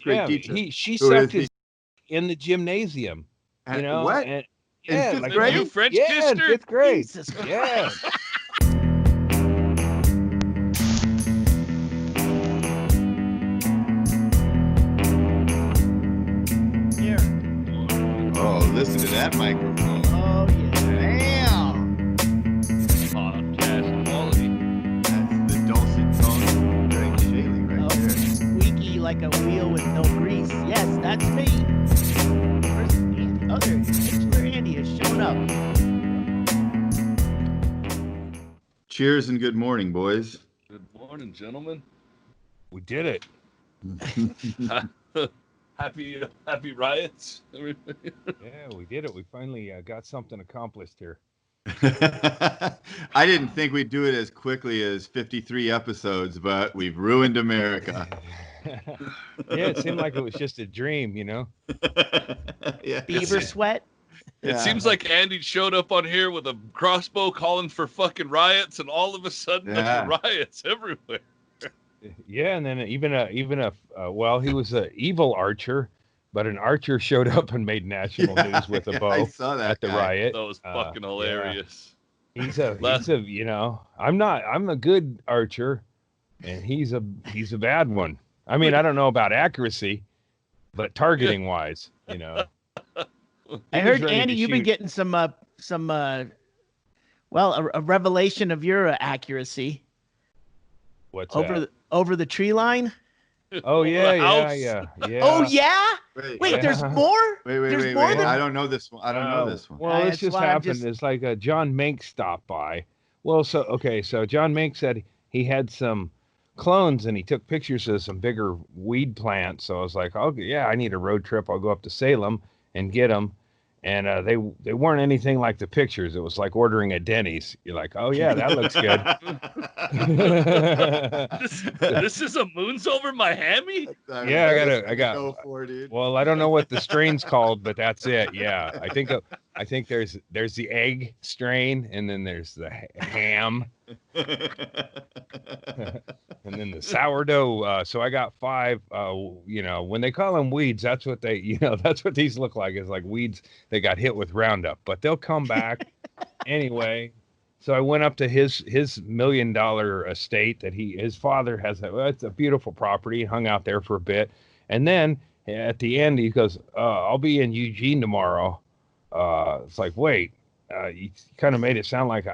grade Yeah, teacher. she Who is sucked his in the gymnasium, what? and In yeah, fifth like grade? You French yeah, kissed in her? fifth grade. Jesus Yeah. Christ. Here. Oh, listen to that microphone. Oh, yeah. Damn. Podcast quality. That's the dulcet tones of Greg Shaley right Oh, there. squeaky like a wheel with no grease. Yes, that's me. Where's the other titular Andy has shown up. Cheers and good morning, boys. Good morning, gentlemen. We did it. Happy riots, everybody. Yeah, we did it. We finally got something accomplished here. I didn't think we'd do it as quickly as 53 episodes, but we've ruined America. Yeah, it seemed like it was just a dream, Yeah. Beaver sweat. It seems like Andy showed up on here with a crossbow calling for fucking riots, and all of a sudden there's riots everywhere. Yeah, and then even a well, he was an evil archer, but an archer showed up and made national news with a bow I saw that at the guy. riot. That was fucking hilarious. Yeah. He's a I'm a good archer, and he's a bad one. I mean, I don't know about accuracy, but targeting wise, I heard, Andy, you've been getting some a revelation of your accuracy. What's over the tree line. Oh yeah. Oh yeah. Wait, there's more. Wait. I don't know this one. Well, this just happened. It's like John Mink stopped by. Well, so John Mink said he had some clones and he took pictures of some bigger weed plants. So I was like, oh yeah, I need a road trip. I'll go up to Salem and get them. And they weren't anything like the pictures. It was like ordering a Denny's. You're like, oh yeah, that looks good. This is a moons over my hammy. Yeah, I got. Go for it, dude. Well, I don't know what the strain's called, but that's it. Yeah, I think there's the egg strain, and then there's the ham, and then the sourdough. So I got 5. When they call them weeds, that's what that's what these look like. Is like weeds that got hit with Roundup, but they'll come back anyway. So I went up to his $1 million estate that his father has. It's a beautiful property. Hung out there for a bit, and then at the end he goes, "I'll be in Eugene tomorrow." It's like, wait, you kind of made it sound like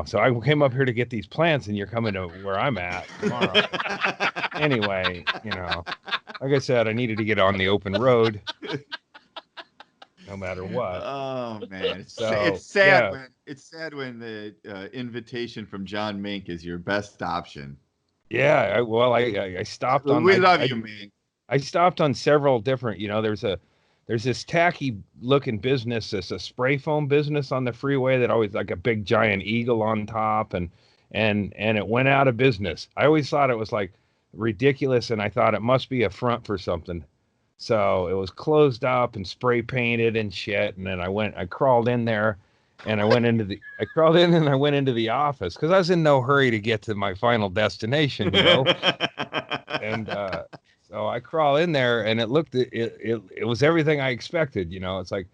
So I came up here to get these plants, and you're coming to where I'm at tomorrow. Anyway, like I said, I needed to get on the open road. No matter what. Oh man, it's sad. Yeah. It's sad when the invitation from John Mink is your best option. Yeah, I stopped on. We love you, Mink. I stopped on several different. There's this tacky looking business, a spray foam business on the freeway that always like a big giant eagle on top, and it went out of business. I always thought it was like ridiculous, and I thought it must be a front for something. So it was closed up and spray painted and shit. And then I crawled in there, and I went into the office because I was in no hurry to get to my final destination, And so I crawl in there, and it was everything I expected. It's like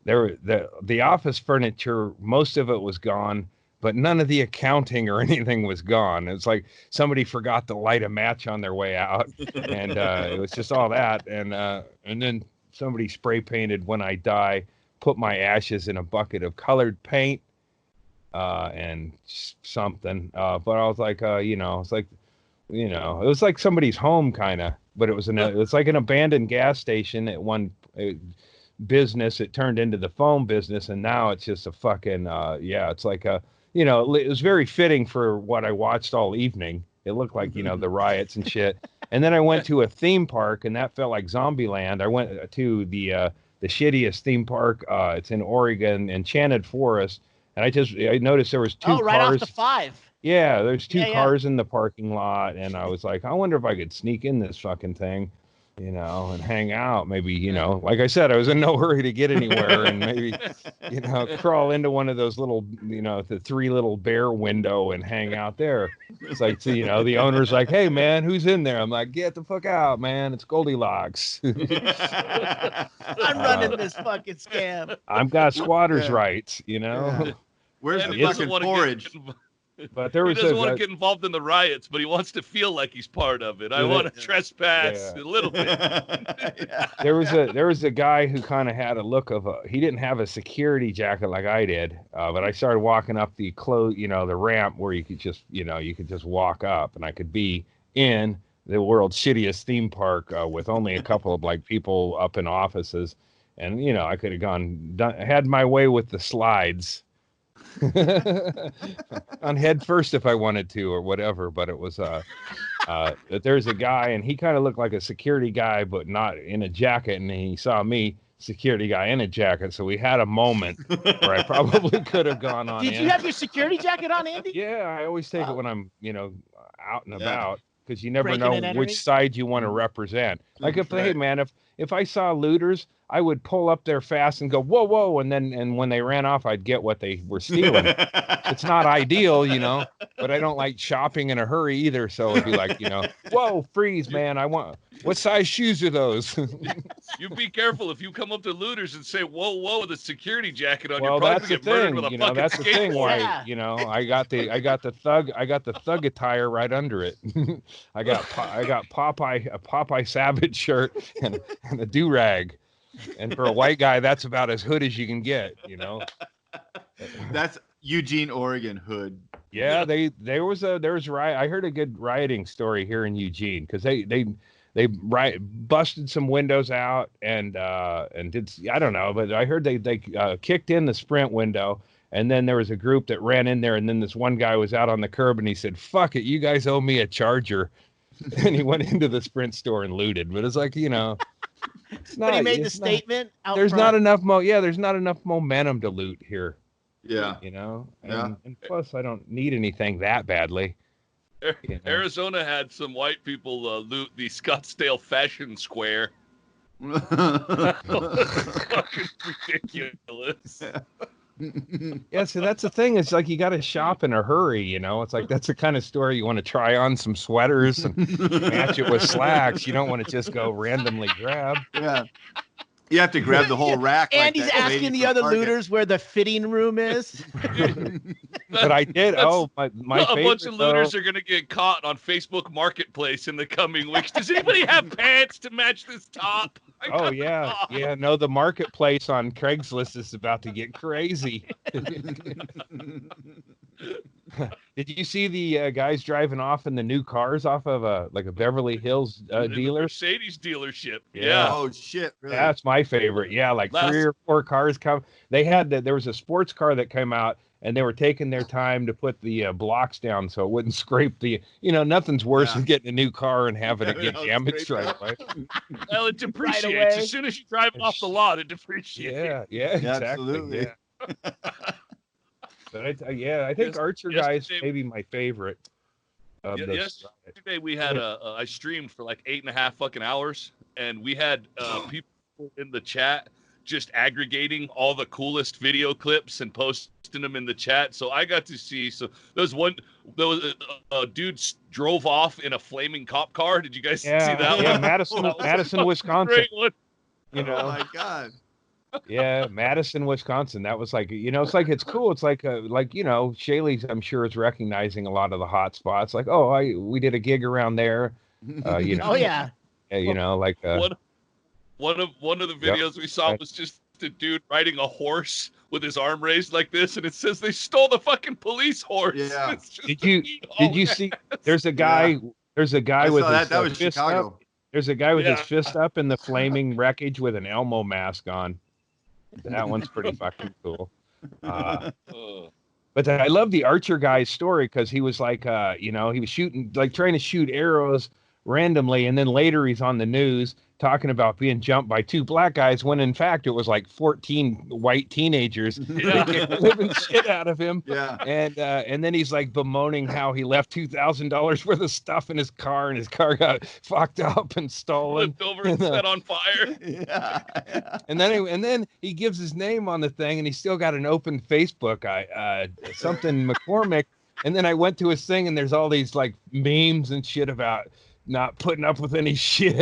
the office furniture, most of it was gone, but none of the accounting or anything was gone. It's like somebody forgot to light a match on their way out, and it was just all that. And then somebody spray painted "When I Die," put my ashes in a bucket of colored paint, and something. But I was like, it's like, it was like somebody's home kind of, but it was like an abandoned gas station at one business. It turned into the foam business, and now it's just a fucking it's like a. It was very fitting for what I watched all evening. It looked like, the riots and shit. And then I went to a theme park, and that felt like Zombieland. I went to the shittiest theme park. It's in Oregon, Enchanted Forest. And I noticed there was 2 cars. Right off the 5. Yeah, there's 2 cars in the parking lot. And I was like, I wonder if I could sneak in this fucking thing. you know, and hang out. Maybe, you know, like I said, I was in no hurry to get anywhere, and maybe, you know, crawl into one of those little, you know, the 3 little bear window and hang out there. It's like, so, you know, the owner's like, hey, man, who's in there? I'm like, get the fuck out, man. It's Goldilocks. I'm running this fucking scam. I've got squatters' rights, you know. Yeah. Where's And the he doesn't fucking want to porridge? But there He was doesn't want to get involved in the riots, but he wants to feel like he's part of it. I want to trespass a little bit. Yeah. there was a guy who kind of had a look of he didn't have a security jacket like I did, but I started walking up the the ramp where you could just walk up, and I could be in the world's shittiest theme park with only a couple of like people up in offices, and you know I could have had my way with the slides. On head first if I wanted to or whatever, but it was there's a guy and he kind of looked like a security guy but not in a jacket, and he saw me, security guy in a jacket, so we had a moment where I probably could have gone on. Did you have your security jacket on, Andy? Yeah, I always take it when I'm out and about, because you never Breaking and know entering? which side you want to represent. Like hey man, if I saw looters, I would pull up there fast and go, whoa, whoa. And when they ran off, I'd get what they were stealing. It's not ideal, you know, but I don't like shopping in a hurry either. So it'd be like, you know, whoa, freeze, man. What size shoes are those? You be careful if you come up to looters and say, whoa, whoa, with a security jacket on, Well, you're probably that's going the to get murdered thing, with a you know, fucking that's the thing skateboard. why, Yeah. you know, I got the thug attire right under it. I got a Popeye Savage shirt and a do-rag. And for a white guy, that's about as hood as you can get, you know. That's Eugene, Oregon hood. Yeah, there was riot. I heard a good rioting story here in Eugene, because they busted some windows out and did, I don't know, but I heard they kicked in the Sprint window, and then there was a group that ran in there, and then this one guy was out on the curb and he said, "Fuck it, you guys owe me a charger," and he went into the Sprint store and looted. But it's like, you know. But he made the statement out There's front. there's not enough momentum to loot here, Yeah. you know. Yeah. And plus, I don't need anything that badly. You know? Arizona had some white people loot the Scottsdale Fashion Square. Fucking ridiculous. Yeah, so that's the thing. It's like you got to shop in a hurry, you know. It's like that's the kind of store you want to try on some sweaters and match it with slacks. You don't want to just go randomly grab. Yeah. You have to grab the whole rack. Andy's like that lady asking the from other Target. looters where the fitting room is. But I did. Oh, my A favorite, bunch of looters are going to get caught on Facebook Marketplace in the coming weeks. Does anybody have pants to match this top? Oh yeah, yeah. No, the marketplace on Craigslist is about to get crazy. Did you see the guys driving off in the new cars off of a Beverly Hills In the dealer? Mercedes dealership. Yeah. Yeah. Oh shit! Really? That's my favorite. Yeah, like Last- 3 or 4 cars come. There was a sports car that came out, and they were taking their time to put the blocks down so it wouldn't scrape the. You know, nothing's worse than getting a new car and having it get damaged right away. Well, it depreciates. away. As soon as you drive it off the lot, it depreciates. Yeah, exactly. absolutely. Yeah. But I think Archer Guy's yesterday- maybe my favorite. Of this. Yesterday we had I streamed for like 8.5 fucking hours, and we had people in the chat just aggregating all the coolest video clips and posting them in the chat. So I got to see. So there was a dude drove off in a flaming cop car. Did you guys see that Yeah, one? Madison, Wisconsin. Great one. You know, Oh my god! yeah, Madison, Wisconsin. That was like, you know, it's cool. It's like you know, Shaylee, I'm sure, is recognizing a lot of the hot spots. Like, oh, we did a gig around there. You know, Oh yeah. you know, like One of the videos we saw was just a dude riding a horse with his arm raised like this, and it says they stole the fucking police horse. Yeah. It's just Did you see? There's a guy. There's a guy I with saw his that. That was fist Chicago. up. There's a guy with his Yeah. fist up in the flaming wreckage with an Elmo mask on. That one's pretty fucking cool. But I love the Archer guy's story, because he was like, you know, he was shooting, like trying to shoot arrows randomly, and then later he's on the news talking about being jumped by 2 black guys when in fact it was like 14 white teenagers that kicked the living shit out of him. Yeah. And then he's like bemoaning how he left $2,000 worth of stuff in his car, and his car got fucked up and stolen, Flipped over and set on fire. Yeah. and then he gives his name on the thing, and he's still got an open Facebook, something McCormick. And then I went to his thing, and there's all these like memes and shit about not putting up with any shit.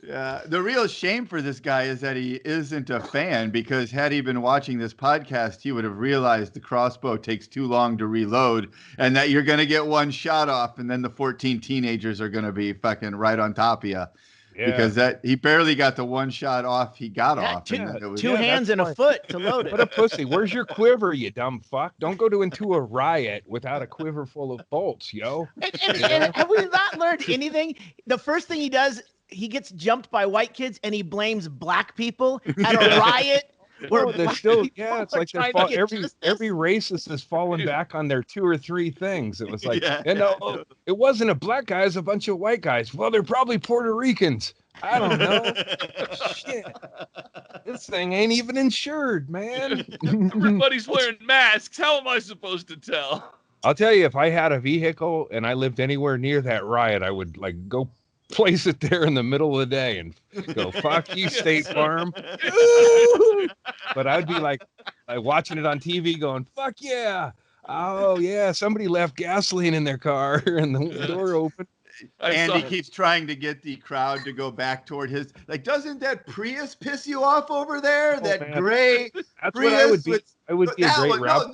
Yeah, the real shame for this guy is that he isn't a fan, because had he been watching this podcast, he would have realized the crossbow takes too long to reload, and that you're going to get one shot off, and then the 14 teenagers are going to be fucking right on top of you. Yeah. Because that he barely got the one shot off he got Yeah, off. two- And then it was, Two hands and a foot to load What a it. pussy. Where's your quiver, you dumb fuck? Don't go into a riot without a quiver full of bolts, yo. And have we not learned anything? The first thing he does, he gets jumped by white kids and he blames black people at a riot. Where Well, they're black still, people yeah, it's are like they're trying to get every justice. racist has fallen back on their 2 or 3 things. It was like, Yeah. no, it wasn't a black guy, it was a bunch of white guys. Well, they're probably Puerto Ricans. I don't know. Shit. This thing ain't even insured, man. Everybody's wearing masks. How am I supposed to tell? I'll tell you, if I had a vehicle and I lived anywhere near that riot, I would like go place it there in the middle of the day and go, fuck you, State Farm. But I'd be like watching it on TV going, fuck yeah. Oh yeah, somebody left gasoline in their car and the door open. Andy keeps trying to get the crowd to go back toward his. Like, doesn't that Prius piss you off over there? Oh, That man. gray That's Prius what I would be. with- I would be a that great one, route.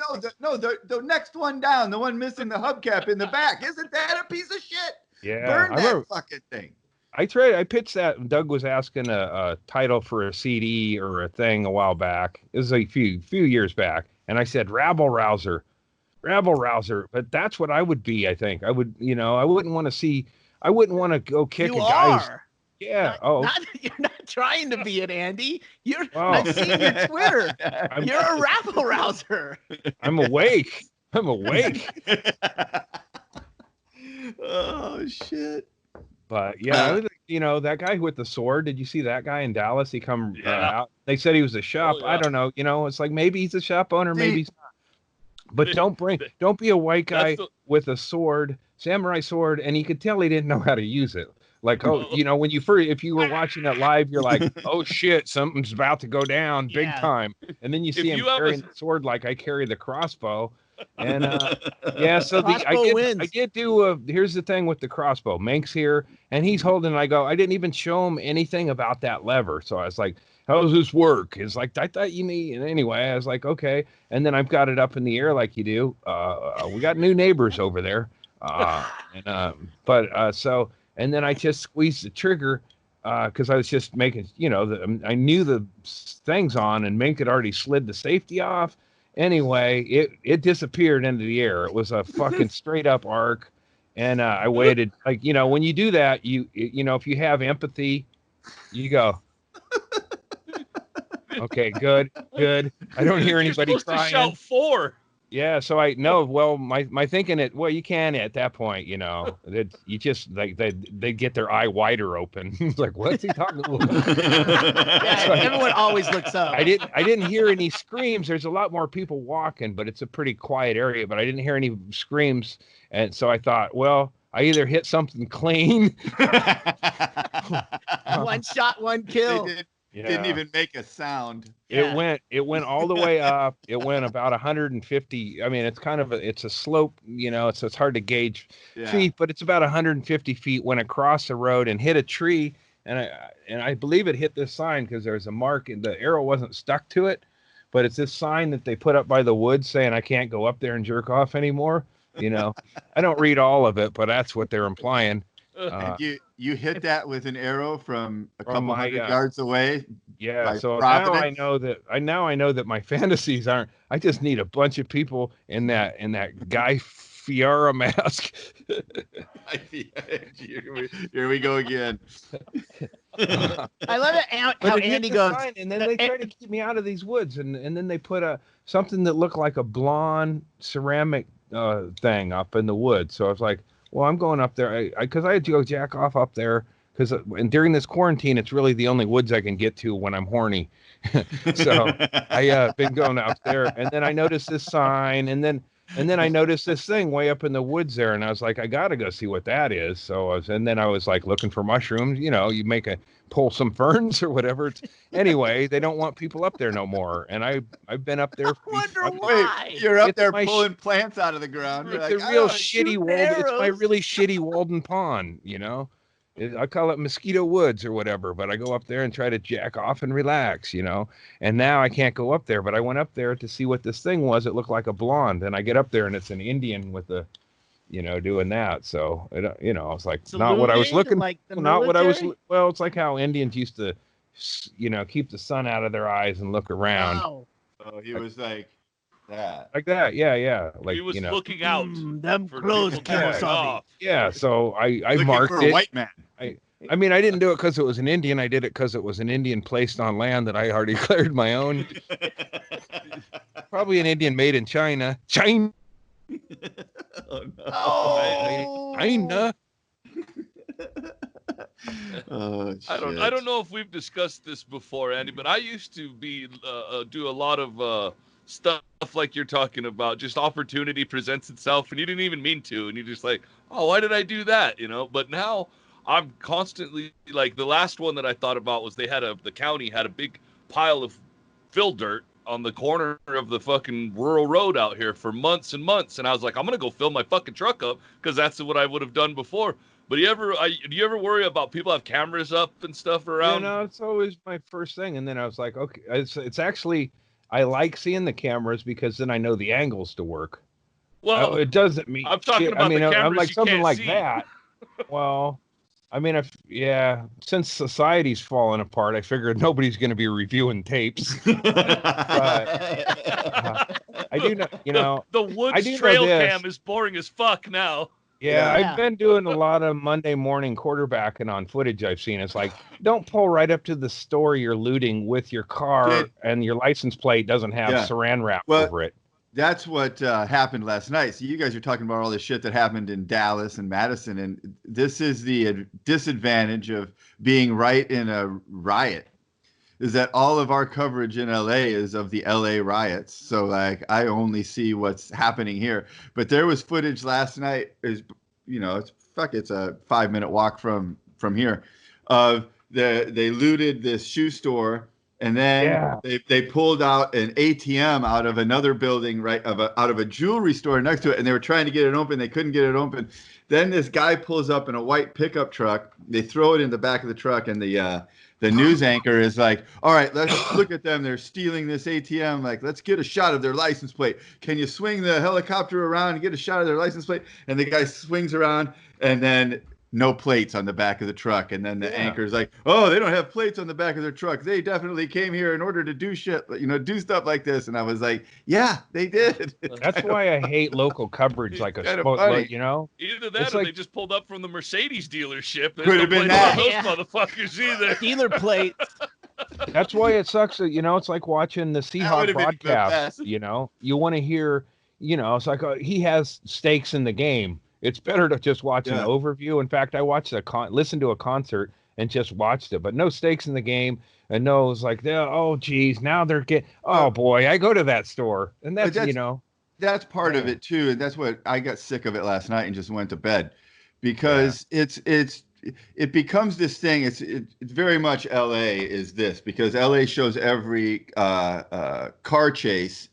the next one down, the one missing the hubcap in the back. Isn't that a piece of shit? Yeah, Burn I that remember fucking thing. I pitched that. Doug was asking a title for a CD or a thing a while back. It was a few years back, and I said rabble rouser. But that's what I would be. I think I would. I wouldn't want to go kick You a guy's. are. Yeah. You're not trying to be it, Andy. Oh. I've seen your Twitter. I'm- You're a rabble rouser. I'm awake. Oh shit. But yeah, that guy with the sword. Did you see that guy in Dallas? He come Yeah. out. They said he was a shop. Oh, I yeah. don't know. It's like maybe he's a shop owner, See- maybe he's not. But don't be a white guy That's with a sword, samurai sword, and you could tell he didn't know how to use it. Like, when if you were watching it live, you're like, oh shit, something's about to go down big Yeah. time. And then you see him you have a- carrying the sword like I carry the crossbow. And yeah, so Crossbow wins. I did do here's the thing with the crossbow. Mink's here and he's holding it. I go, I didn't even show him anything about that lever. So I was like, how does this work? It's like, I thought you need. And anyway, I was like, okay. And then I've got it up in the air like you do. We got new neighbors over there. And then I just squeezed the trigger because I was just making, I knew the things on, and Mink had already slid the safety off. Anyway, it disappeared into the air. It was a fucking straight up arc. And I waited, when you do that, if you have empathy, you go, okay, good. I don't hear anybody You're supposed crying. to shout 4. Yeah, so I know. Well, my thinking you can at that point, that you just like they get their eye wider open. It's like, what's he talking about? Yeah, everyone always looks up. I didn't hear any screams. There's a lot more people walking, but it's a pretty quiet area. But I didn't hear any screams, and so I thought, well, I either hit something clean. One shot, one kill. Didn't even make a sound. It went all the way up. It went about 150. I mean, it's a slope, so it's hard to gauge feet, but it's about 150 feet. Went across the road and hit a tree, and I believe it hit this sign because there's a mark and the arrow wasn't stuck to it, but it's this sign that they put up by the woods saying I can't go up there and jerk off anymore. I don't read all of it, but that's what they're implying. And you hit that with an arrow from a From couple my, hundred yards away. Yeah, By so Providence? now I know that my fantasies aren't. I just need a bunch of people in that Guy Fieri mask. Here we go again. I love it how But it hit Andy the goes. sign, and then they tried to keep me out of these woods, and then they put something that looked like a blonde ceramic thing up in the woods. So I was like, well, I'm going up there because I had to go jack off up there because and during this quarantine, it's really the only woods I can get to when I'm horny. So I been going out there, and then I noticed this sign, and then I noticed this thing way up in the woods there, and I was like, I gotta go see what that is. So and then I was like looking for mushrooms. You know, you pull some ferns or whatever. Anyway, they don't want people up there no more, and I've been up there. I wonder Wait, why. you're up It's there my pulling plants out of the ground. You're It's like, a I real don't shitty shoot Walden. It's my arrows. really shitty Walden Pond. You know, I call it Mosquito Woods or whatever. But I go up there and try to jack off and relax. You know, and now I can't go up there. But I went up there to see what this thing was. It looked like a blonde, and I get up there and it's an Indian with a, you know, doing that. So you know, I was like, not what I was Saluting, looking. like the Not what I was. military? Well, it's like how Indians used to, you know, keep the sun out of their eyes and look around Wow. Oh, he was like that. like that. Yeah. Like He was you know. looking out Them for clothes, people to Kimosabe. off. Yeah. So I Looking marked for a it. white man. I mean, I didn't do it because it was an Indian. I did it because it was an Indian placed on land that I already declared my own. Probably an Indian made in China. China. Oh, no. Oh. China. Oh, I don't know if we've discussed this before, Andy, but I used to do a lot of stuff like you're talking about. Just opportunity presents itself, and you didn't even mean to, and you're just like, oh, why did I do that? You know. But now I'm constantly like, the last one that I thought about was the county had a big pile of fill dirt on the corner of the fucking rural road out here for months and months, and I was like, I'm gonna go fill my fucking truck up because that's what I would have done before. But do you ever worry about people have cameras up and stuff around? You know, it's always my first thing, and then I was like, okay, it's actually I like seeing the cameras because then I know the angles to work. Well, It doesn't mean I'm talking shit. about the I'm cameras like you something can't like see. that. Well, I mean, since society's falling apart, I figured nobody's going to be reviewing tapes. I do know, you know, the I woods do know trail this. cam is boring as fuck now. Yeah, Yeah. I've been doing a lot of Monday morning quarterbacking on footage I've seen. It's like, don't pull right up to the store you're looting with your car Dude. and your license plate doesn't have Yeah. saran wrap Well, over it. That's what happened last night. So you guys are talking about all this shit that happened in Dallas and Madison, and this is the disadvantage of being right in a riot, is that all of our coverage in LA is of the LA riots. So like I only see what's happening here. But there was footage last night, it's a 5-minute walk from here, of they looted this shoe store. And then they pulled out an ATM out of another building, out of a jewelry store next to it, and they were trying to get it open. They couldn't get it open. Then this guy pulls up in a white pickup truck. They throw it in the back of the truck, and the news anchor is like, "All right, let's look at them. They're stealing this ATM. Like, let's get a shot of their license plate. Can you swing the helicopter around and get a shot of their license plate?" And the guy swings around, and then no plates on the back of the truck. And then the anchor's like, "Oh, they don't have plates on the back of their truck. They definitely came here in order to do shit, do stuff like this." And I was like, yeah, they did. That's why I hate local coverage, like Kinda funny. you know. Either that It's or like- they just pulled up from the Mercedes dealership. There's Could no have been plates on that. those Yeah. motherfuckers either. Dealer plates. That's why it sucks. That, it's like watching the That Seahawk would've been the broadcast. best. You want to hear. It's like he has stakes in the game. It's better to just watch an Yeah. overview. In fact, I watched listened to a concert and just watched it, but no stakes in the game. And no, it's like, oh, geez, now they're getting. Oh boy, I go to that store, and that's, That's part of Yeah. it too, and that's what I got sick of it last night and just went to bed, because it becomes this thing. It's very much LA is this, because LA shows every car chase.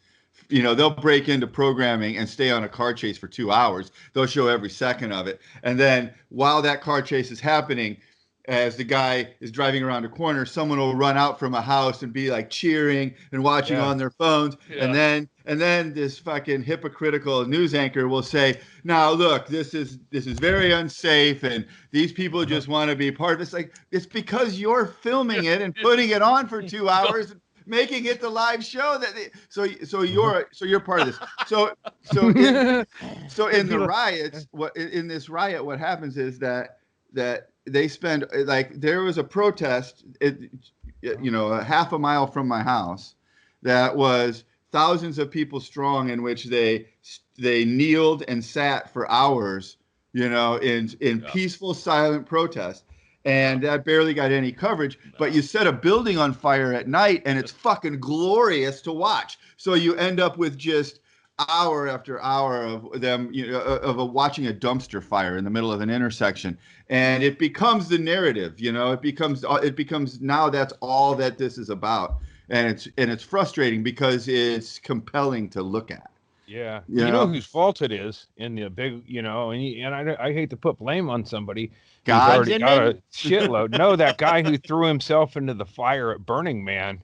They'll break into programming and stay on a car chase for 2 hours. They'll show every second of it, and then while that car chase is happening, as the guy is driving around a corner, someone will run out from a house and be like cheering and watching on their phones. Yeah. And then this fucking hypocritical news anchor will say, "Now look, this is very unsafe, and these people just want to be part of this." Like, it's because you're filming it and putting it on for 2 hours, making it the live show so you're part of this. So in the riots, what happens is that they spend, like, there was a protest, a half a mile from my house, that was thousands of people strong, in which they kneeled and sat for hours, in peaceful, silent protest. And that barely got any coverage. But you set a building on fire at night, and it's fucking glorious to watch. So you end up with just hour after hour of them, watching a dumpster fire in the middle of an intersection, and it becomes the narrative. It becomes now that's all that this is about, and it's frustrating because it's compelling to look at. Yeah, you know whose fault it is in the big, and I hate to put blame on somebody. God's already got a shitload. No, that guy who threw himself into the fire at Burning Man.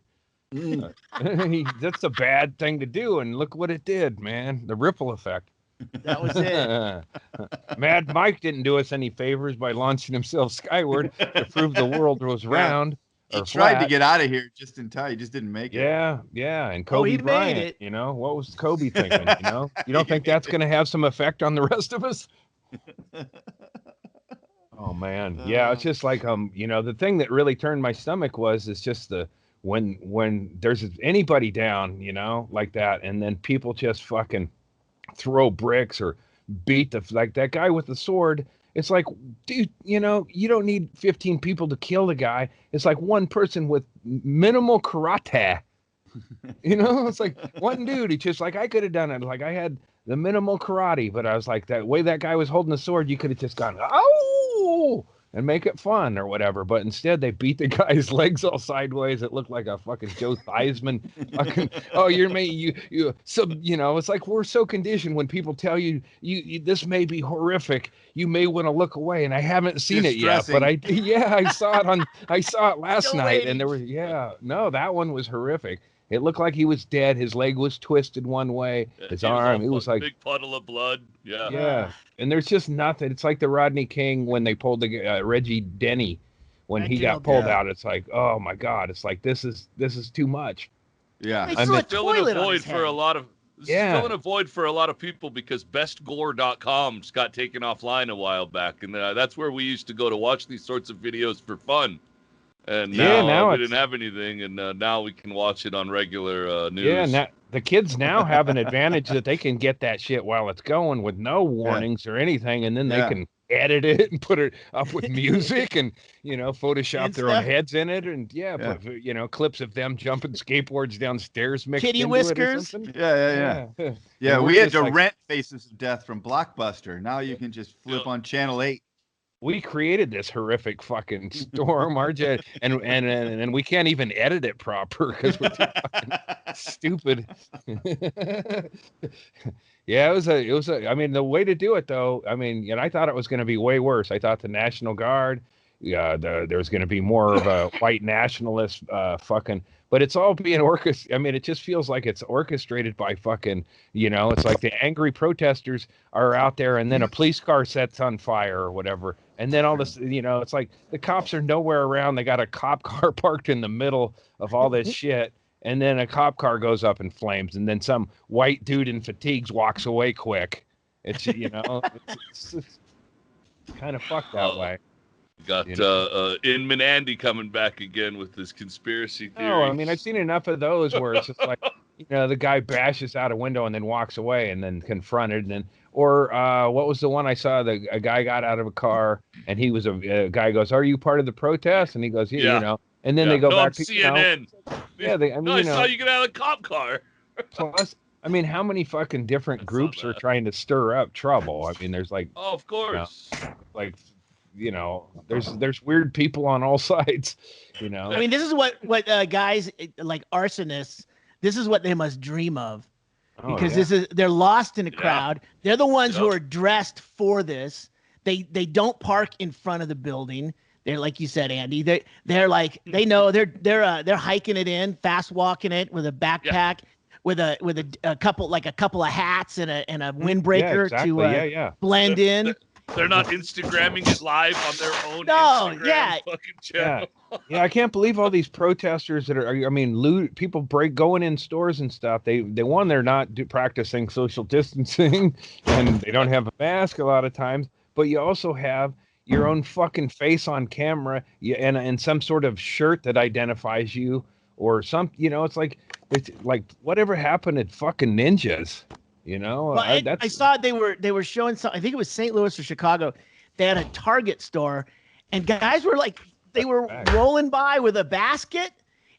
That's a bad thing to do, and look what it did, man. The ripple effect. That was it. Mad Mike didn't do us any favors by launching himself skyward to prove the world was round. He tried to get out of here just in time. He just didn't make it. Yeah. And Kobe Bryant, what was Kobe thinking? You don't think that's going to have some effect on the rest of us? Oh man, yeah. It's just like the thing that really turned my stomach is just when there's anybody down, like that, and then people just fucking throw bricks or beat like that guy with the sword. It's like, dude, you don't need 15 people to kill the guy. It's like one person with minimal karate. It's like one dude. He just like, I could have done it. Like I had the minimal karate, but I was like, that way that guy was holding the sword, you could have just gone, oh, and make it fun or whatever. But instead, they beat the guy's legs all sideways. It looked like a fucking Joe Theismann. It's like we're so conditioned when people tell you this may be horrific, you may want to look away. And I haven't seen it yet, but I saw it last night, and that one was horrific. It looked like he was dead. His leg was twisted one way. His arm, it was like big puddle of blood. Yeah. Yeah. And there's just nothing. It's like the Rodney King when they pulled the Reggie Denny when he got pulled out. It's like, oh my God. It's like this is too much. Yeah. It's filling a void for a lot of. This is filling a void for a lot of people because bestgore.com got taken offline a while back, and that's where we used to go to watch these sorts of videos for fun. And now we didn't have anything, and now we can watch it on regular news. Yeah, and the kids now have an advantage that they can get that shit while it's going with no warnings or anything, and then they can edit it and put it up with music and Photoshop their own heads in it, and put clips of them jumping skateboards downstairs, mixed kitty into whiskers. It or Yeah. Yeah, we had to rent Faces of Death from Blockbuster. Now you can just flip on Channel 8. We created this horrific fucking storm, RJ, and we can't even edit it proper because we're too fucking stupid. Yeah, it was a. I mean, the way to do it though. I mean, and I thought it was going to be way worse. I thought the National Guard, there was going to be more of a white nationalist fucking. But it's all being orchestrated. I mean, it just feels like it's orchestrated by fucking, it's like the angry protesters are out there and then a police car sets on fire or whatever. And then all this, it's like the cops are nowhere around. They got a cop car parked in the middle of all this shit. And then a cop car goes up in flames. And then some white dude in fatigues walks away quick. It's, it's kind of fucked that way. Got Inman Andy coming back again with his conspiracy theory. Oh, I mean, I've seen enough of those where it's just like, the guy bashes out a window and then walks away and then confronted. And then, or what was the one I saw? A guy got out of a car and he was a guy goes, "Are you part of the protest?" And he goes, and then they go back to CNN. I saw you get out of the cop car. Plus, I mean, how many fucking different groups are trying to stir up trouble? I mean, there's like, oh, of course, there's weird people on all sides, I mean, this is what guys like arsonists, this is what they must dream of, because they're lost in a crowd. They're the ones who are dressed for this. They don't park in front of the building. They're like you said, Andy. They're like they know they're hiking it in, fast walking it with a backpack. With a couple of hats and a windbreaker to blend in. They're not Instagramming it live on their own Instagram fucking channel. Yeah, I can't believe all these protesters that are, people going in stores and stuff. They're not practicing social distancing and they don't have a mask a lot of times, but you also have your own fucking face on camera and some sort of shirt that identifies you or some, it's like whatever happened at fucking ninjas, Well, I saw they were showing some. I think it was St. Louis or Chicago. They had a Target store, and guys were like, they were rolling by with a basket,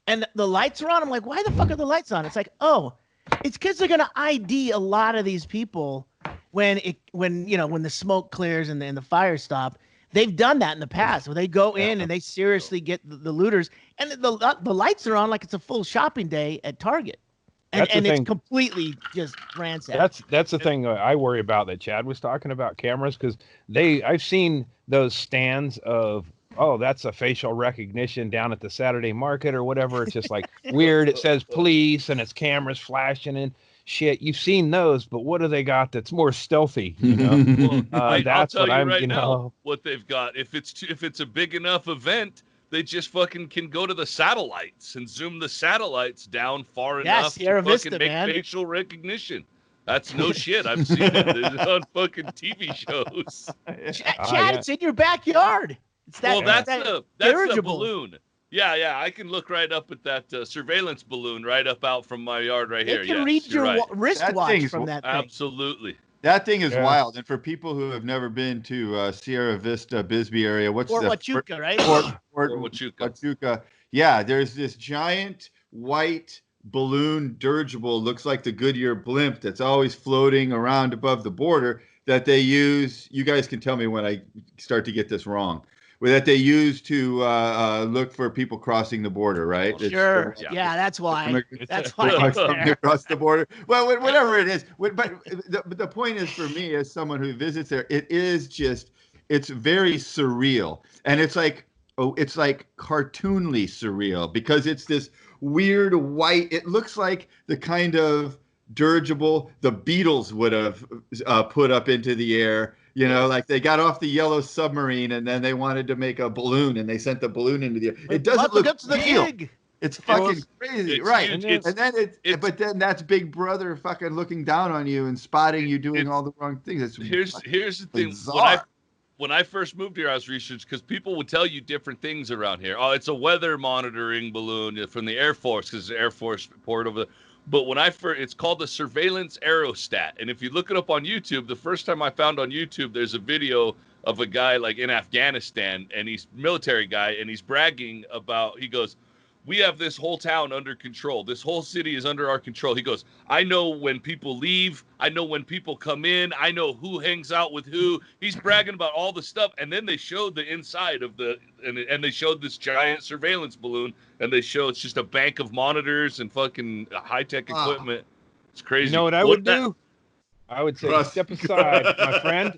and the lights are on. I'm like, why the fuck are the lights on? It's like, oh, it's because they're gonna ID a lot of these people when the smoke clears and the fire stop. They've done that in the past where they go in and they seriously get the looters, and the lights are on like it's a full shopping day at Target. And it's completely just ransacked. That's the thing I worry about that Chad was talking about, cameras, because I've seen those stands of, oh, that's a facial recognition down at the Saturday market or whatever. It's just like weird. It says police and it's cameras flashing and shit. You've seen those, but what do they got that's more stealthy? Well, that's I'll tell what you I'm. right now what they've got. If it's a big enough event, they just fucking can go to the satellites and zoom the satellites down far enough Sierra to fucking Vista, make man. facial recognition. That's no shit. I've seen it on fucking TV shows. Chad, it's in your backyard. It's that. Well, that's the dirigible. balloon. Yeah, I can look right up at that surveillance balloon right up out from my yard right here. It can read your wristwatch from that thing. Absolutely. That thing is wild. And for people who have never been to Sierra Vista, Bisbee area, what's Fort the Huachuca, right? Fort Huachuca. Yeah, there's this giant white balloon dirigible, looks like the Goodyear blimp that's always floating around above the border that they use. You guys can tell me when I start to get this wrong. That they use to look for people crossing the border, right? Sure. Yeah, that's why. That's why it's coming across the border. Well, whatever it is. But the point is, for me, as someone who visits there, it's very surreal, and it's like cartoonly surreal because it's this weird white. It looks like the kind of dirigible the Beatles would have put up into the air. Like they got off the yellow submarine and then they wanted to make a balloon and they sent the balloon into the air. It doesn't look real. It's fucking crazy, right? But then that's Big Brother fucking looking down on you and spotting you doing all the wrong things. Here's the thing. When I first moved here, I was researching because people would tell you different things around here. Oh, it's a weather monitoring balloon from the Air Force because the Air Force poured over the. But it's called the surveillance aerostat. And if you look it up on YouTube, the first time I found on YouTube, there's a video of a guy like in Afghanistan, and he's a military guy, and he's bragging about, he goes, we have this whole town under control. This whole city is under our control. He goes, I know when people leave. I know when people come in. I know who hangs out with who. He's bragging about all the stuff. And then they showed the inside of and they showed this giant surveillance balloon. And they show it's just a bank of monitors and fucking high-tech equipment. It's crazy. You know what I would do? I would say, step aside, my friend.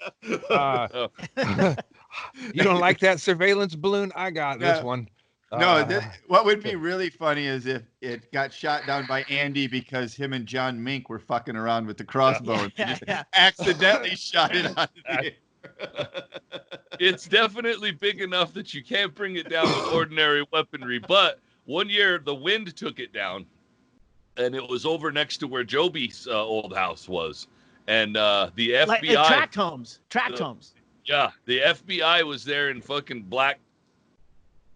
You don't like that surveillance balloon? I got this one. What would be really funny is if it got shot down by Andy because him and John Mink were fucking around with the crossbow and accidentally shot it out of the air. It's definitely big enough that you can't bring it down with ordinary weaponry. But one year the wind took it down, and it was over next to where Joby's old house was, and the FBI like tract homes. Yeah, the FBI was there in fucking black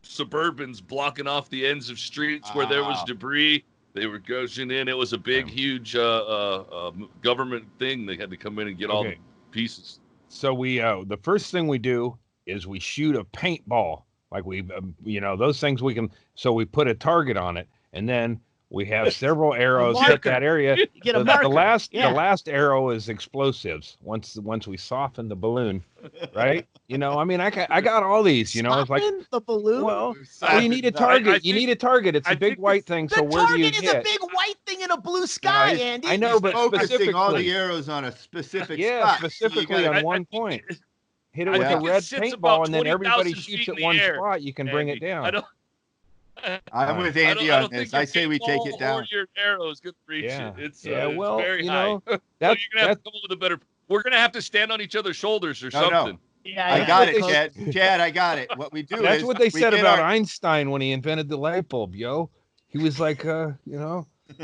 Suburbans blocking off the ends of streets where there was debris. They were gushing in. It was a big, huge government thing. They had to come in and get all the pieces. So we, the first thing we do is we shoot a paintball. Like we, those things we can. So we put a target on it, and then we have several arrows hit that area. You get a marker. The last arrow is explosives. Once we soften the balloon, right? I got all these. It's like the balloon. Well, you need a target. You need a target. It's a big white thing. So where do you hit? The target is a big white thing in a blue sky, Andy. I know, but focusing all the arrows on a specific spot. Specifically on one point. Hit it with a red paintball, and then everybody shoots at one spot. You can bring it down. I'm with Andy on this. I say we take it down. Your arrows could reach it. It's very high. You're gonna have to come up with a better. We're gonna have to stand on each other's shoulders or something. No. Yeah, I got it, Chad. I got it. What we do That's what they said about Einstein when he invented the light bulb, yo. He was like,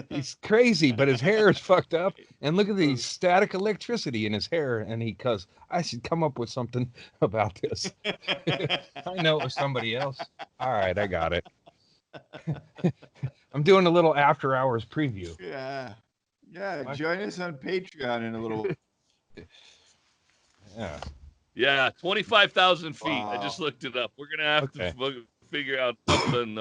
he's crazy, but his hair is fucked up. And look at the static electricity in his hair. And he goes, I should come up with something about this. I know it was somebody else. All right, I got it. I'm doing a little after hours preview. Yeah. Yeah. Join us on Patreon in a little. Yeah. Yeah, 25,000 feet. Wow. I just looked it up. We're gonna have to figure out something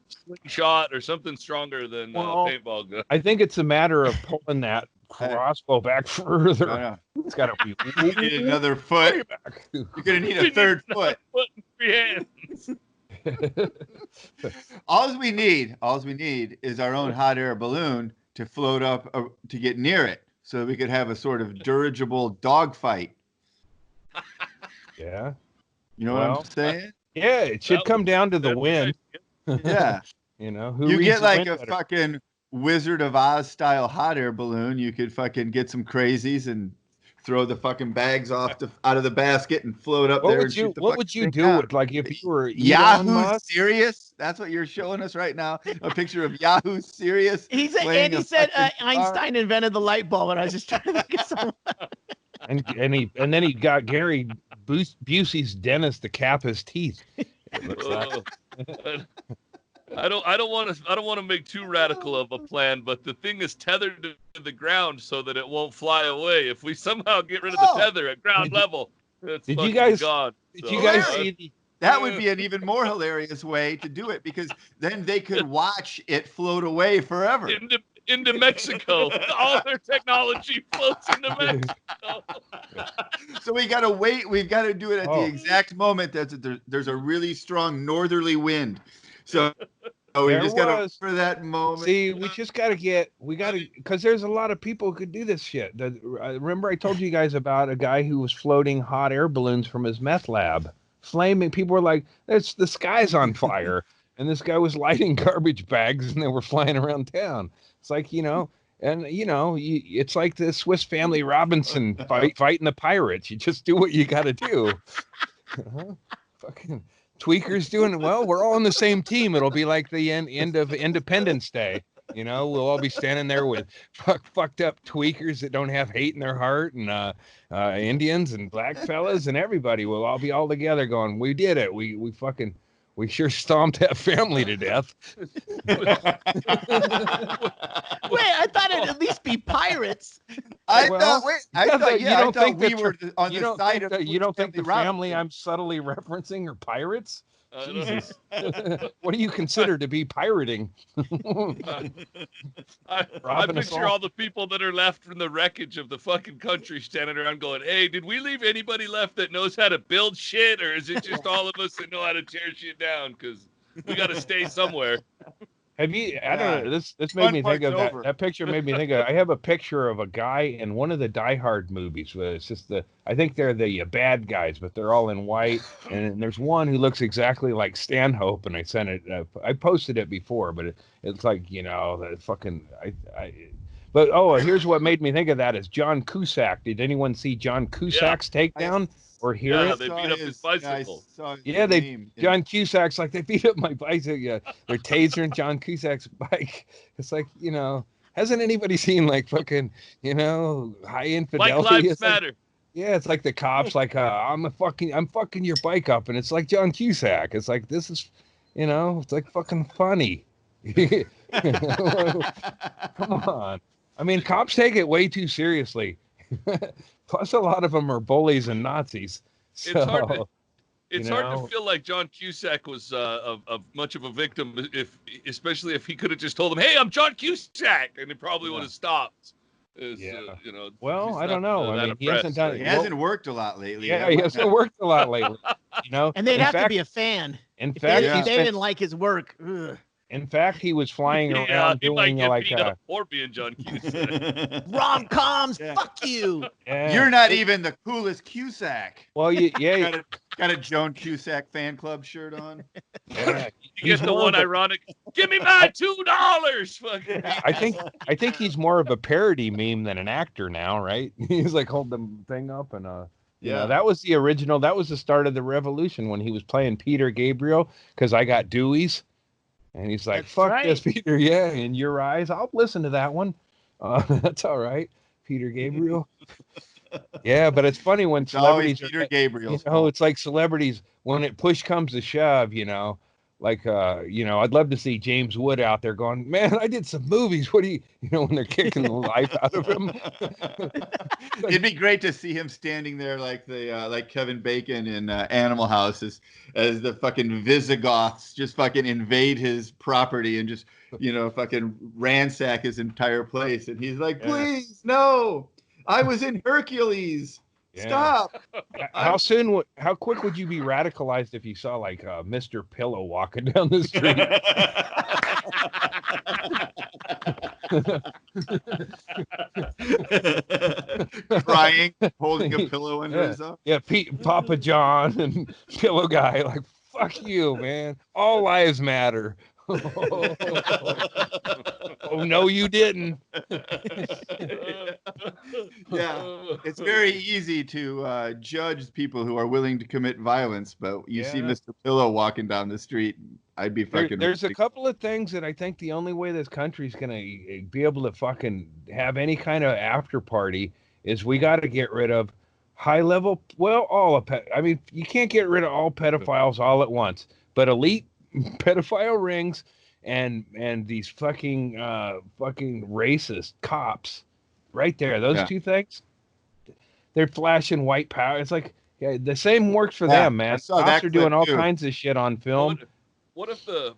slingshot or something stronger than paintball gun. I think it's a matter of pulling that crossbow back further. No. It's got to be. You need another foot. Back. You're gonna need a third foot. Foot and 3 hands. All we need is our own hot air balloon to float up to get near it, so we could have a sort of dirigible dogfight. Yeah. You know what I'm saying? Yeah, it should come down to the wind. Yeah. You know, you get like a fucking Wizard of Oz style hot air balloon. You could fucking get some crazies and throw the fucking bags out of the basket and float up there and shoot the What would you do with, like, if you were Yahoo Serious? That's what you're showing us right now. A picture of Yahoo Serious. He said Einstein invented the light bulb, and I was just trying to think of someone. And then he got Gary Busey's dentist to cap his teeth. It looks like. I don't want to make too radical of a plan, but the thing is tethered to the ground so that it won't fly away. If we somehow get rid of the tether at ground level, it's did you guys gone. Did you guys see? That would be an even more hilarious way to do it, because then they could watch it float away forever. Into Mexico. All their technology floats into Mexico. So we got to wait. We've got to do it at the exact moment that there's a really strong northerly wind. So we just got to wait for that moment. See, we got to, because there's a lot of people who could do this shit. Remember I told you guys about a guy who was floating hot air balloons from his meth lab. Flaming. People were like, the sky's on fire. And this guy was lighting garbage bags and they were flying around town. It's like, it's like the Swiss Family Robinson fighting the pirates. You just do what you got to do. Fucking tweakers doing it. Well, we're all on the same team. It'll be like the end of Independence Day. We'll all be standing there with fucked up tweakers that don't have hate in their heart, and Indians and black fellas and everybody will all be all together going, we did it. We sure stomped that family to death. Wait, I thought it'd at least be pirates. I thought we were on the side of. You don't think the family I'm subtly referencing are pirates? Jesus. What do you consider to be pirating? I picture all the people that are left from the wreckage of the fucking country standing around going, hey, did we leave anybody left that knows how to build shit, or is it just all of us that know how to tear shit down? Because we got to stay somewhere. Have you? I don't know. This made me think of that. That picture made me think of. I have a picture of a guy in one of the Die Hard movies. Where it's just I think they're the bad guys, but they're all in white. And there's one who looks exactly like Stanhope, and I sent it. I posted it before, but it's like the fucking. But here's what made me think of that is John Cusack. Did anyone see John Cusack's takedown? Or hear it? They beat up his bicycle. John Cusack's like, they beat up my bicycle. Yeah, they're tasering John Cusack's bike. It's like, hasn't anybody seen like fucking, high infidelity? Black Lives Matter. Yeah, it's like the cops like, I'm fucking your bike up, and it's like John Cusack. It's like, this is, it's like fucking funny. Come on. I mean, cops take it way too seriously. Plus, a lot of them are bullies and Nazis. So, it's hard to feel like John Cusack was much of a victim, especially if he could have just told him, "Hey, I'm John Cusack," and he probably would have stopped. Well, I don't know. I mean, he hasn't done. He hasn't worked a lot lately. Yeah, he hasn't worked a lot lately. And they'd have to be a fan. In fact, if they didn't like his work. Ugh. In fact, he was flying around doing like or being John Cusack. Rom-coms, fuck you. Yeah. You're not even the coolest Cusack. Well, got a Joan Cusack fan club shirt on. Yeah. You get the one ironic. Give me my $2. I think he's more of a parody meme than an actor now, right? He's like holding the thing up and that was the original. That was the start of the revolution when he was playing Peter Gabriel because I got Dewey's. And he's like, fuck this, Peter. Yeah, in your eyes. I'll listen to that one. That's all right, Peter Gabriel. Yeah, but it's funny when celebrities Peter Gabriel. It's like celebrities, when push comes to shove, I'd love to see James Wood out there going, man, I did some movies. What do you when they're kicking the life out of him? It'd be great to see him standing there like like Kevin Bacon in Animal House as the fucking Visigoths just fucking invade his property and just, fucking ransack his entire place. And he's like, please, no, I was in Hercules. Yeah. Stop. How quick would you be radicalized if you saw like Mr. Pillow walking down the street? Crying, holding a pillow under his arm. Yeah, Papa John and Pillow Guy, like, fuck you, man. All lives matter. Oh no, you didn't. Yeah, it's very easy to judge people who are willing to commit violence, but you see Mr. Pillow walking down the street, I'd be fucking. There's a couple of things that I think the only way this country's gonna be able to fucking have any kind of after party is we got to get rid of high level. Well, I mean, you can't get rid of all pedophiles all at once, but elite pedophile rings and these fucking racist cops right there, those two things, they're flashing white power. It's like the same works for them, man. Cops are doing all kinds of shit on film. What if the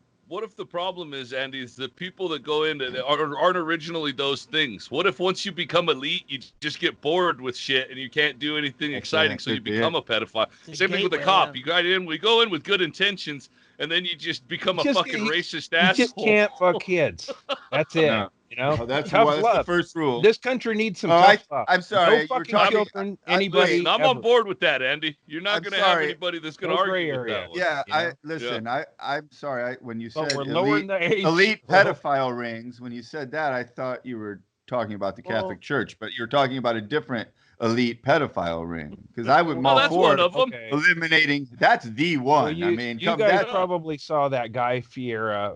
problem is, Andy, is the people that go in that aren't originally those things? What if once you become elite, you just get bored with shit and you can't do anything exciting, so you become a pedophile? Same thing with the cop. You we go in with good intentions, and then you just become a fucking racist asshole. You just can't fuck kids. That's it. No. That's the first rule. This country needs some tough love. I'm sorry. No fucking children, anybody. I'm on board with that, Andy. You're not going to have anybody that's going to argue with that one. Yeah, I'm sorry. When you said elite pedophile rings, when you said that, I thought you were talking about the Catholic Church, but you're talking about a different elite pedophile ring, because I would one of them. Eliminating. That's the one. Well, you guys probably saw that Guy Fieri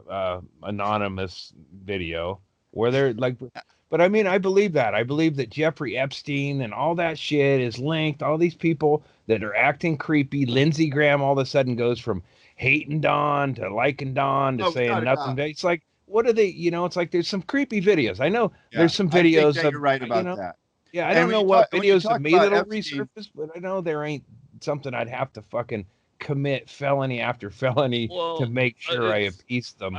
anonymous video where they're like, but I mean, I believe that. I believe that Jeffrey Epstein and all that shit is linked. All these people that are acting creepy. Lindsey Graham all of a sudden goes from hating Don to liking Don to saying nothing. It's like, what are they? It's like there's some creepy videos. I know there's some videos. You're right about that. Yeah, I don't know what videos of me that'll resurface, but I know there ain't something I'd have to fucking commit felony after felony to make sure I appease them.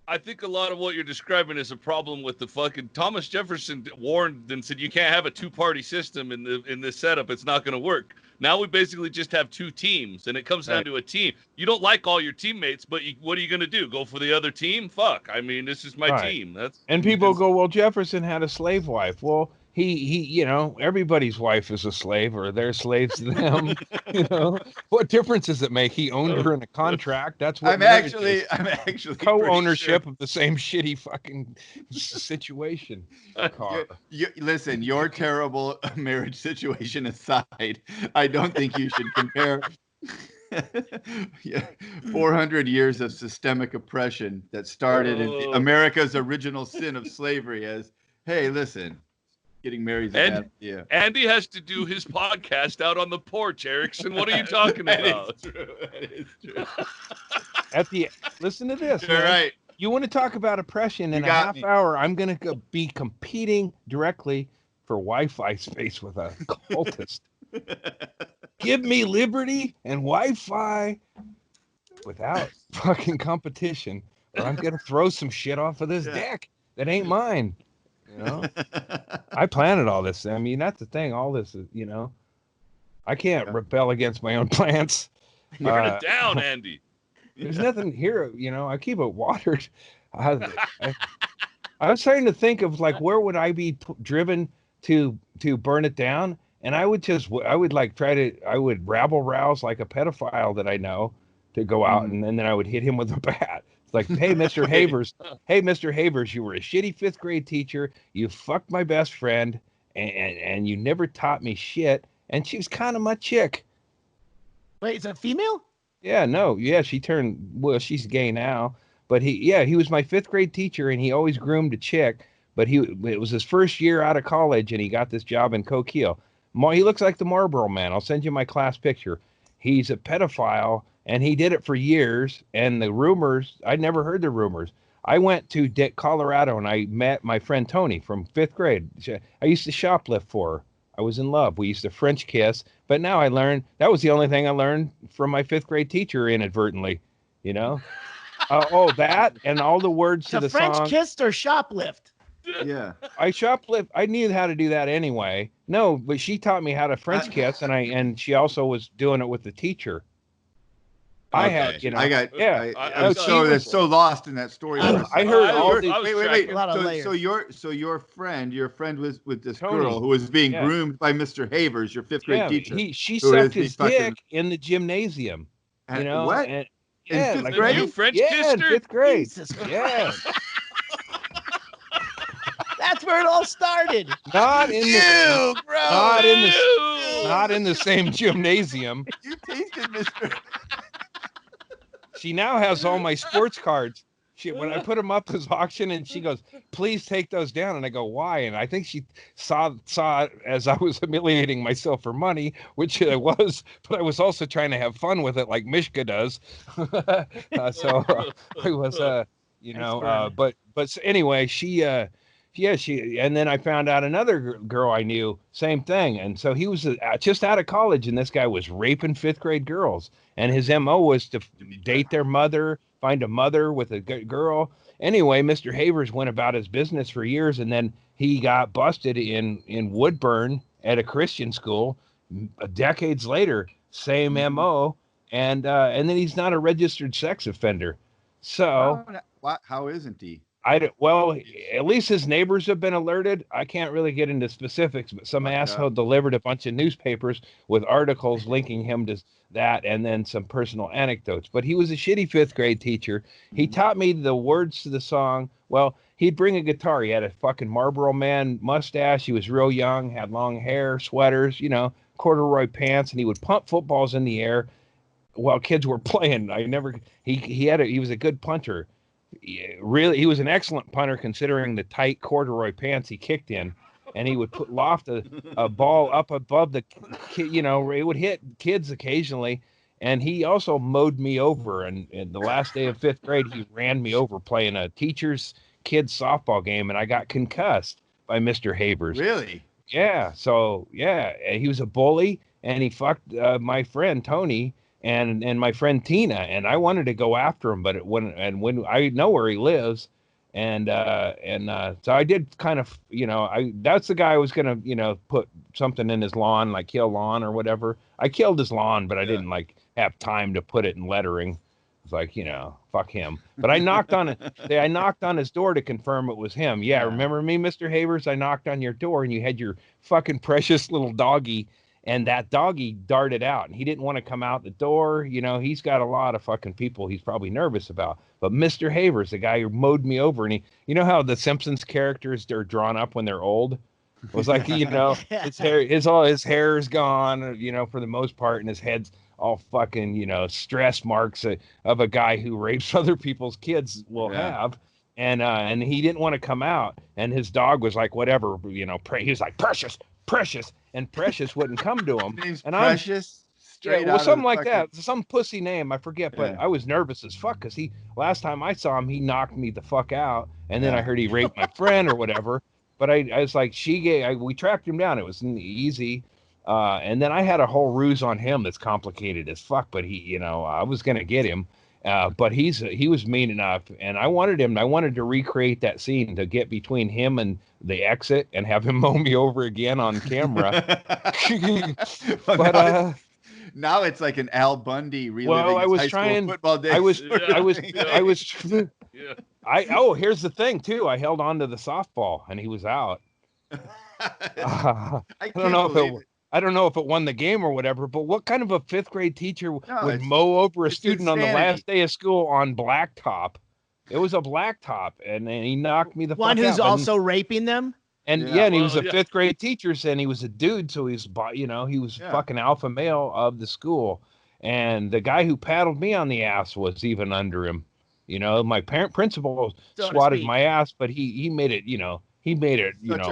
I think a lot of what you're describing is a problem with the fucking Thomas Jefferson warned and said you can't have a two-party system in this setup. It's not going to work. Now we basically just have two teams, and it comes down to a team. You don't like all your teammates, but what are you going to do? Go for the other team? Fuck. I mean, this is my team. And people go, well, Jefferson had a slave wife. Well, he everybody's wife is a slave, or they're slaves to them. What difference does it make? He owned her in a contract. That's what I'm actually co-ownership of the same shitty fucking situation. Listen, your terrible marriage situation aside, I don't think you should compare 400 years of systemic oppression that started in America's original sin of slavery as, hey, listen, getting married is a bad idea. Andy has to do his podcast out on the porch, Erickson. What are you talking about? That is true. Listen to this. You're right. You want to talk about oppression in a half hour? I'm going to be competing directly for Wi-Fi space with a cultist. Give me liberty and Wi-Fi without fucking competition, or I'm going to throw some shit off of this deck that ain't mine. I planted all this. I mean, that's the thing. All this is, I can't rebel against my own plants. Burn it down, Andy. There's nothing here. I keep it watered. I was trying to think of like, where would I be driven to burn it down? And I would rabble rouse like a pedophile that I know to go out and then I would hit him with a bat. Like, hey, Mr. Havers, you were a shitty 5th grade teacher. You fucked my best friend, and you never taught me shit. And she was kind of my chick. Wait, it's a female? Yeah, no, yeah, she's gay now. But he was my 5th grade teacher, and he always groomed a chick. But it was his first year out of college, and he got this job in Coquille. He looks like the Marlboro Man. I'll send you my class picture. He's a pedophile. And he did it for years. And the rumors, I never heard the rumors. I went to Colorado and I met my friend Tony from 5th grade. I used to shoplift for her. I was in love. We used to French kiss. But now I learned that was the only thing I learned from my 5th grade teacher inadvertently, you know? That and all the words to the French song. kissed or shoplift? Yeah. I shoplift. I knew how to do that anyway. No, but she taught me how to French kiss, and she also was doing it with the teacher. I had, you know, I'm so lost in that story. I heard all these. Wait. A lot of layers. So your friend was with this Tony. girl who was being groomed by Mr. Havers, your 5th grade teacher. She sucked his dick in the gymnasium. You know what? And, in 5th grade? You French kissed her? In 5th grade. Jesus Yeah. That's where it all started. Not in the same gymnasium. You tasted Mr. She now has all my sports cards. When I put them up as auction, and she goes, "Please take those down." And I go, "Why?" And I think she saw it as I was humiliating myself for money, which I was, but I was also trying to have fun with it, like Mishka does. So I was, but anyway, she, and then I found out another girl I knew, same thing. And so he was just out of college, and this guy was raping 5th grade girls. And his MO was to date their mother, find a mother with a girl. Anyway, Mr. Havers went about his business for years, and then he got busted in Woodburn at a Christian school. Decades later, same MO, and then he's not a registered sex offender. So how isn't he? Well, at least his neighbors have been alerted. I can't really get into specifics, but some asshole delivered a bunch of newspapers with articles linking him to that, and then some personal anecdotes. But he was a shitty 5th grade teacher. He taught me the words to the song. Well, he'd bring a guitar. He had a fucking Marlboro Man mustache. He was real young, had long hair, sweaters, corduroy pants, and he would pump footballs in the air while kids were playing. He was a good punter. Really, he was an excellent punter considering the tight corduroy pants he kicked in, and he would loft a ball up above the, it would hit kids occasionally, and he also mowed me over. And the last day of 5th grade, he ran me over playing a teacher's kids softball game, and I got concussed by Mr. Havers. Really? Yeah. So he was a bully, and he fucked my friend Tony and my friend Tina, and I wanted to go after him, but when I know where he lives, and so I did kind of, that's the guy I was gonna, put something in his lawn, like kill lawn or whatever. I killed his lawn, but I didn't have time to put it in lettering. It's like, fuck him. But I knocked on his door to confirm it was him. Yeah, remember me, Mr. Havers? I knocked on your door, and you had your fucking precious little doggy. And that doggy darted out, and he didn't want to come out the door. He's got a lot of fucking people he's probably nervous about. But Mr. Havers, the guy who mowed me over, and how the Simpsons characters are drawn up when they're old? It was like, his hair is gone, for the most part, and his head's all fucking, stress marks of a guy who rapes other people's kids will have. And he didn't want to come out, and his dog was like, whatever, he was like, Precious, and Precious wouldn't come to him. And Precious, something like that, some pussy name, I forget. But I was nervous as fuck because last time I saw him, he knocked me the fuck out, and then I heard he raped my friend or whatever. But I was like, we tracked him down. It was easy, and then I had a whole ruse on him that's complicated as fuck. But I was gonna get him. But he was mean enough, and I wanted to recreate that scene to get between him and the exit and have him mow me over again on camera. But now it's like an Al Bundy reliving his high school football days. Here's the thing too. I held on to the softball, and he was out. I don't know if it won the game or whatever, but what kind of a 5th grade teacher would mow over a student on the last day of school on blacktop? It was a blacktop, and he knocked me the fuck out. One who's also raping them? And and he was a 5th grade teacher, and he was a dude, so he was fucking alpha male of the school. And the guy who paddled me on the ass was even under him. My principal swatted my ass, but he made it,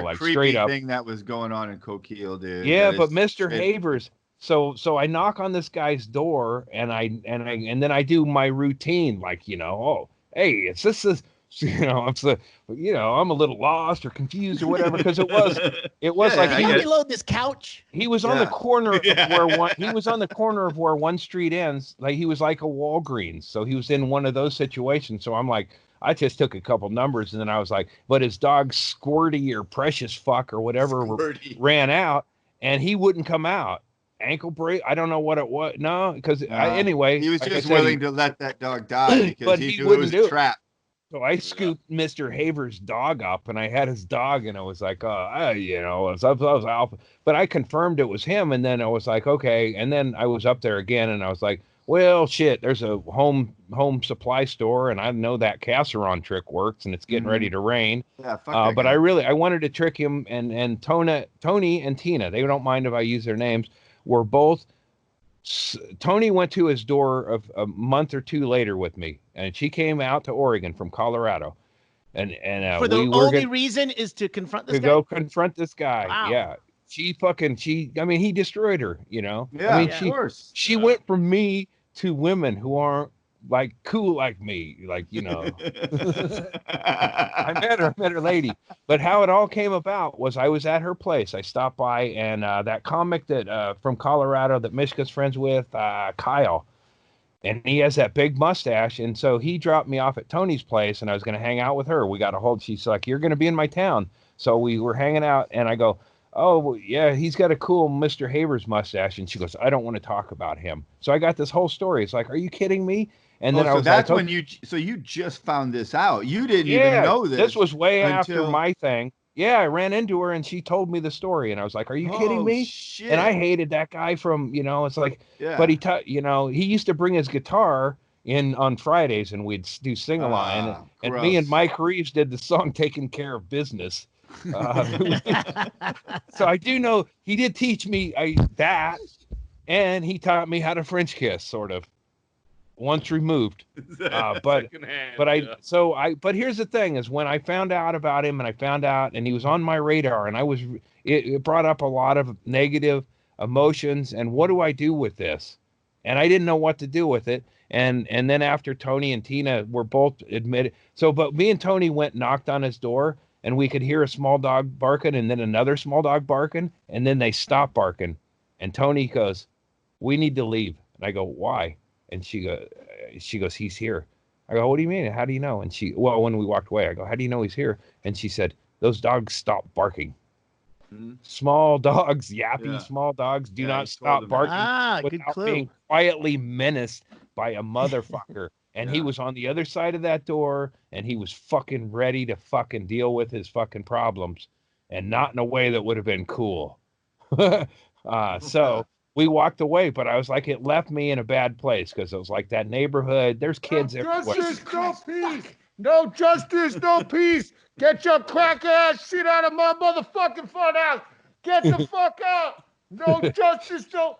like straight up thing that was going on in Coquille, dude. Yeah, but Mr. Havers, so I knock on this guy's door, and then I do my routine, like, oh, hey, it's this is, I'm a little lost or confused or whatever, because it was like can you reload this couch? He was on the corner of he was on the corner of where one street ends. Like, he was like a Walgreens, so he was in one of those situations. So I'm like, I just took a couple numbers, and then I was like, but his dog Squirty or Precious Fuck or whatever ran out, and he wouldn't come out. Ankle break. I don't know what it was. No, because anyway, he was just willing to let that dog die because he knew it was a trap. So I scooped Mr. Haver's dog up, and I had his dog, and I was like, I was alpha. But I confirmed it was him, and then I was like, okay. And then I was up there again, and I was like, well, shit, there's a home supply store, and I know that casserole trick works, and it's getting ready to rain. Yeah, fuck but I wanted to trick him, and Tony and Tina, they don't mind if I use their names, were both. Tony went to his door a month or two later with me, and she came out to Oregon from Colorado, and for the only reason is to confront this guy. Go confront this guy. Wow. Yeah, I mean, he destroyed her. Yeah, I mean, of course. She went from me to women who aren't like cool like me, like, I met her lady. But how it all came about was I was at her place. I stopped by, and that comic that from Colorado that Mishka's friends with, Kyle, and he has that big mustache, and so he dropped me off at Tony's place, and I was going to hang out with her. We got a hold. She's like, "You're going to be in my town," so we were hanging out, and I go, "Oh, yeah, he's got a cool Mr. Havers mustache," and she goes, "I don't want to talk about him." So I got this whole story. It's like, are you kidding me? And then I was that's like, when you just found this out. You didn't even know this. This was way after my thing. Yeah, I ran into her, and she told me the story, and I was like, are you kidding me? Shit. And I hated that guy from, it's like, but he used to bring his guitar in on Fridays, and we'd do sing-along, and me and Mike Reeves did the song Taking Care of Business. So I do know he did teach me that, and he taught me how to French kiss, sort of, once removed. But here's the thing: is when I found out about him, and he was on my radar, and it brought up a lot of negative emotions. And what do I do with this? And I didn't know what to do with it. And then after Tony and Tina were both admitted, but me and Tony knocked on his door. And we could hear a small dog barking, and then another small dog barking, and then they stopped barking. And Tony goes, "We need to leave." And I go, "Why?" And she goes, "He's here." I go, "What do you mean? How do you know?" And when we walked away, I go, "How do you know he's here?" And she said, "Those dogs stopped barking." Mm-hmm. Small dogs, yappy small dogs, do not stop barking without being quietly menaced by a motherfucker. And he was on the other side of that door, and he was fucking ready to fucking deal with his fucking problems, and not in a way that would have been cool. So we walked away, but I was like, it left me in a bad place, because it was like that neighborhood. There's kids everywhere. Justice, no peace. No justice, no peace. Get your crack ass shit out of my motherfucking front house. Get the fuck out. No justice, no.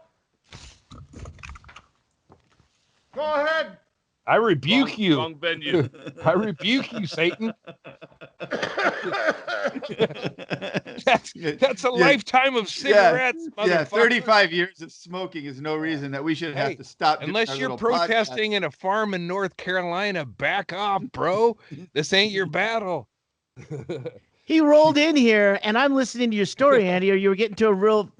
Go ahead. I rebuke you. Wrong venue. I rebuke you, Satan. That's a lifetime of cigarettes, motherfucker. 35 years of smoking is no reason that we should have to stop. Unless you're protesting in a farm in North Carolina, back off, bro. This ain't your battle. He rolled in here, and I'm listening to your story, Andy, or you were getting to a real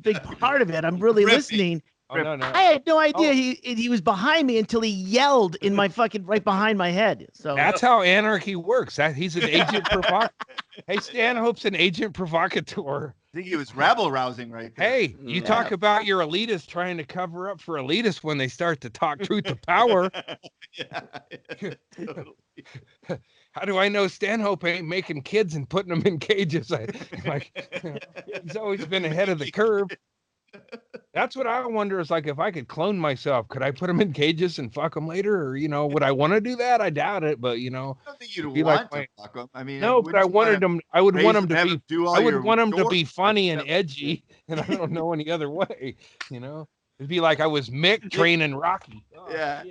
big part of it. I'm really listening. Oh, no. I had no idea he was behind me until he yelled in my fucking right behind my head. So that's how anarchy works. He's an agent provocateur. Hey, Stanhope's an agent provocateur. I think he was rabble rousing right there. Hey, you talk about your elitists trying to cover up for elitists when they start to talk truth to power. Totally. How do I know Stanhope ain't making kids and putting them in cages? He's always been ahead of the curve. That's what I wonder, is like, if I could clone myself, could I put them in cages and fuck them later? Or, would I want to do that? I doubt it, but, I don't think you'd want to fuck them. I mean, no, but I wanted them. I would want them to be. I would want them to be funny and edgy, and I don't know any other way. It'd be like I was Mick training Rocky. Yeah.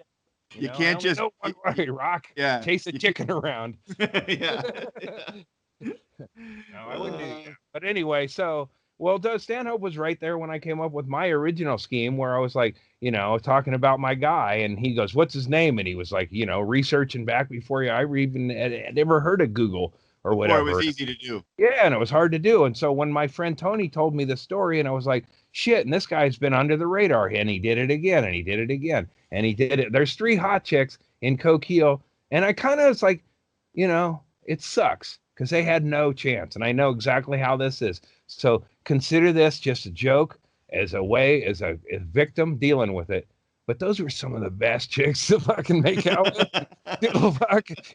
You can't just rock. Yeah. Chase a chicken around. Yeah. No, I wouldn't do that. But anyway, so Well, Stanhope was right there when I came up with my original scheme, where I was like, talking about my guy, and he goes, "What's his name?" And he was like, researching back before I even had ever heard of Google or Before it whatever. was easy to do. Yeah, and it was hard to do. And so when my friend Tony told me the story, and I was like, shit, and this guy's been under the radar, and he did it again, and he did it again, and he did it. There's 3 hot chicks in Coquille, and I kind of was like, it sucks because they had no chance, and I know exactly how this is. So consider this just a joke, as a victim dealing with it. But those were some of the best chicks to fucking make out with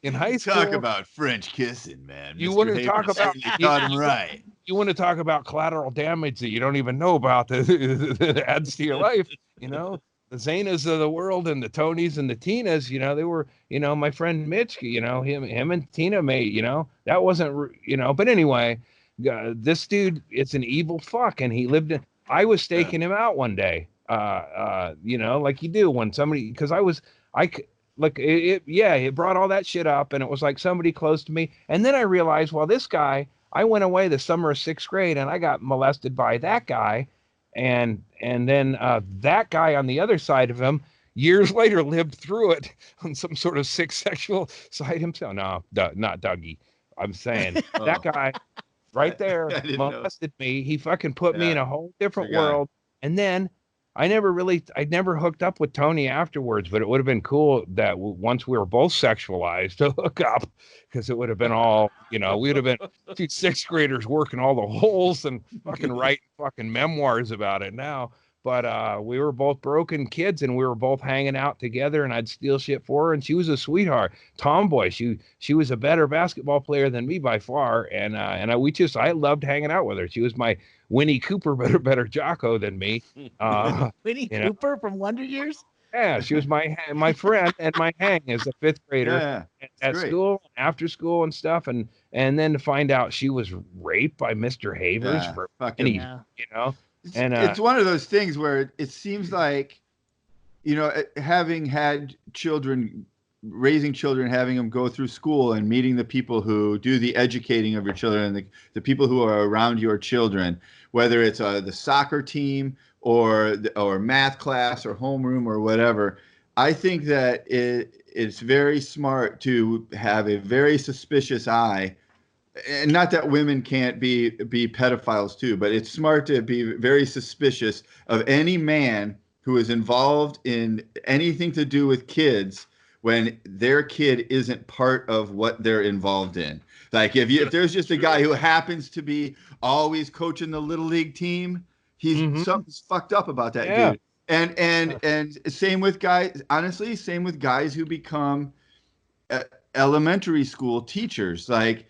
in high school. Talk about French kissing, man. You Mr. want to Haber talk about certainly got him right. You want to talk about collateral damage that you don't even know about that adds to your life. The Zanas of the world and the Tonys and the Tinas. They were. My friend Mitch. Him and Tina made. That wasn't. But anyway, this dude, it's an evil fuck, and he lived in. I was staking him out one day. Like you do when somebody, because it brought all that shit up, and it was like somebody close to me. And then I realized, well, this guy, I went away the summer of 6th grade, and I got molested by that guy. And then that guy on the other side of him years later lived through it on some sort of sick sexual side himself. No, not Dougie. I'm saying that guy right there molested me. He fucking put me in a whole different world. And then I never hooked up with Tony afterwards, but it would have been cool that once we were both sexualized to hook up, because it would have been all, we would have been 2 6th graders working all the holes and fucking writing fucking memoirs about it now. But we were both broken kids, and we were both hanging out together, and I'd steal shit for her, and she was a sweetheart, tomboy. She was a better basketball player than me by far, and I loved hanging out with her. She was my Winnie Cooper, better Jocko than me. Winnie Cooper from Wonder Years? Yeah, she was my friend and my hang as a 5th grader at school, after school and stuff, and then to find out she was raped by Mr. Havers for fucking, And it's one of those things where it seems like, having had children, raising children, having them go through school and meeting the people who do the educating of your children, and the people who are around your children, whether it's the soccer team or math class or homeroom or whatever. I think that it's very smart to have a very suspicious eye. And not that women can't be pedophiles too, but it's smart to be very suspicious of any man who is involved in anything to do with kids when their kid isn't part of what they're involved in. Like if there's just a guy who happens to be always coaching the little league team, something's fucked up about that dude. And same with guys. Honestly, same with guys who become elementary school teachers. Like.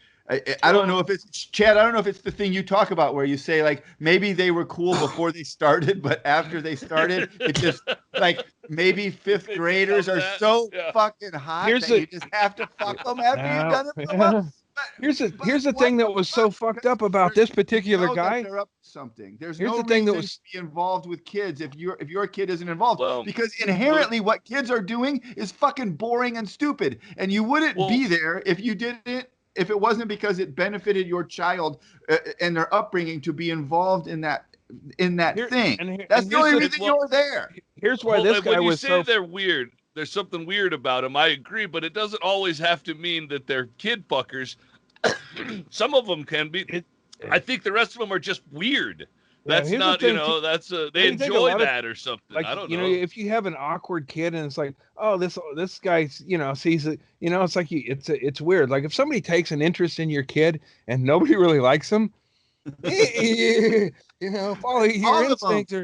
I don't know if it's Chad. I don't know if it's the thing you talk about where you say like maybe they were cool before they started, but after they started, it just like maybe 5th graders are so fucking hot that you just have to fuck them after you've done it. Here's the thing that was so fucked up about this particular guy. They're up to something. There's no reason to be involved with kids if your kid isn't involved, because inherently what kids are doing is fucking boring and stupid, and you wouldn't be there if you didn't. If it wasn't because it benefited your child and their upbringing to be involved in that thing. That's the only reason you're there. Here's why this guy was so. They're weird. There's something weird about them. I agree, but it doesn't always have to mean that they're kid fuckers. Some of them can be. I think the rest of them are just weird. That's not, that's they enjoy that or something. Like, I don't know. If you have an awkward kid and it's like, oh, this guy, sees it, it's like it's weird. Like if somebody takes an interest in your kid and nobody really likes them, follow your instincts.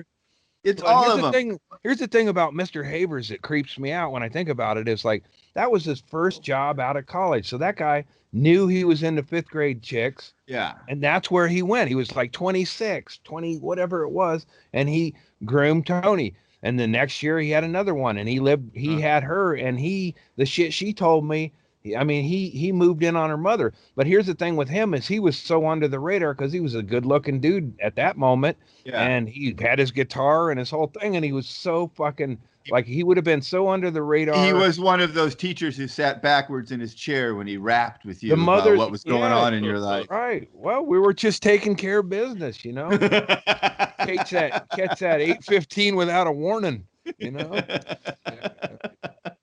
It's all of them. Here's the thing about Mr. Havers that creeps me out when I think about it is like that was his first job out of college. So that guy knew he was into 5th grade chicks. Yeah. And that's where he went. He was like 26, 20, whatever it was. And he groomed Tony. And the next year he had another one and he had her, and the shit she told me, he moved in on her mother. But here's the thing with him is he was so under the radar because he was a good looking dude at that moment. Yeah. And he had his guitar and his whole thing. And he was so fucking like he would have been so under the radar. He was one of those teachers who sat backwards in his chair when he rapped with you The mother, about what was going on in your life. Right. Well, we were just taking care of business, you know. catch that 8:15 without a warning, you know.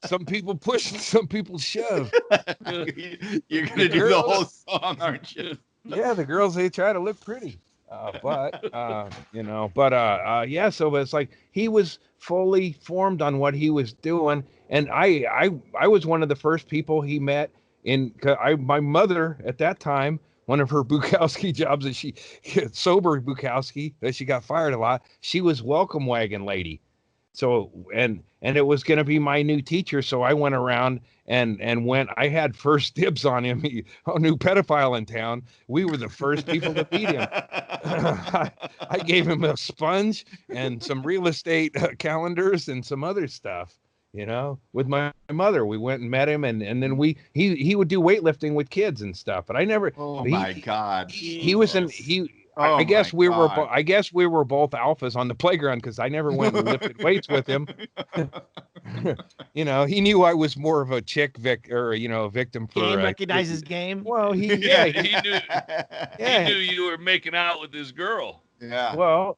Some people push, some people shove. You're gonna do the whole song, aren't you? Yeah, the girls, they try to look pretty. You know, yeah, so it's like he was fully formed on what he was doing. And I was one of the first people he met my mother at that time, one of her Bukowski jobs that sober Bukowski, that she got fired a lot. She was welcome wagon lady. So, and it was going to be my new teacher. So I went around and I had first dibs on him. A new pedophile in town. We were the first people to meet him. I gave him a sponge and some real estate calendars and some other stuff, you know, with my mother. We went and met him, and then he would do weightlifting with kids and stuff. But I never. My God. I guess we were both alphas on the playground, because I never went and lifted weights with him. You know, he knew I was more of a chick victim for game. Recognizes game. Well, he knew. He knew you were making out with this girl. Yeah. Well,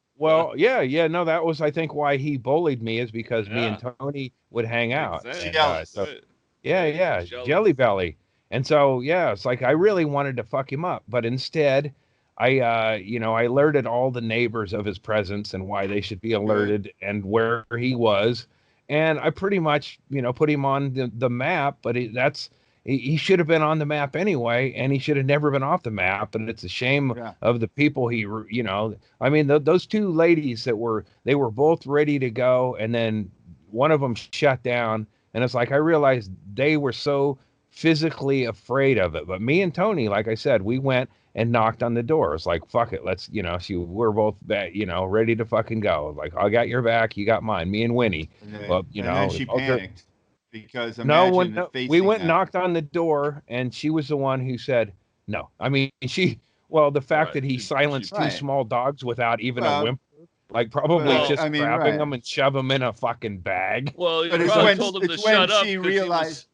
yeah. No, that was, I think, why he bullied me, is because me and Tony would hang out. Exactly. Jelly belly. And so, yeah, it's like I really wanted to fuck him up, but instead, I alerted all the neighbors of his presence and why they should be alerted and where he was. And I pretty much, put him on the map, but he should have been on the map anyway, and he should have never been off the map. And it's a shame of the people those two ladies they were both ready to go. And then one of them shut down. And it's like, I realized they were so physically afraid of it. But me and Tony, like I said, we went and knocked on the door. It's like, fuck it, let's, we're both ready to fucking go. Like, I got your back, you got mine. Me and Winnie. But then she panicked because we went and knocked on the door, and she was the one who said no. I mean, the fact that he silenced two small dogs without even a whimper. Like, probably grabbing them and shove them in a fucking bag. Well, he probably told him to shut up. She realized.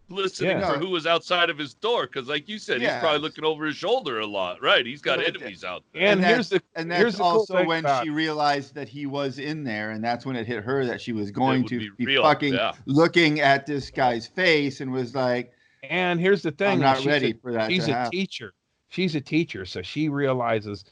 Listening for who was outside of his door, because like you said, he's probably looking over his shoulder a lot, right? He's got enemies out there. And that's also when she realized that he was in there, and that's when it hit her that she was going to be fucking looking at this guy's face, and was like, and here's the thing, I'm not ready for that. She's a teacher. She's a teacher, so she realizes,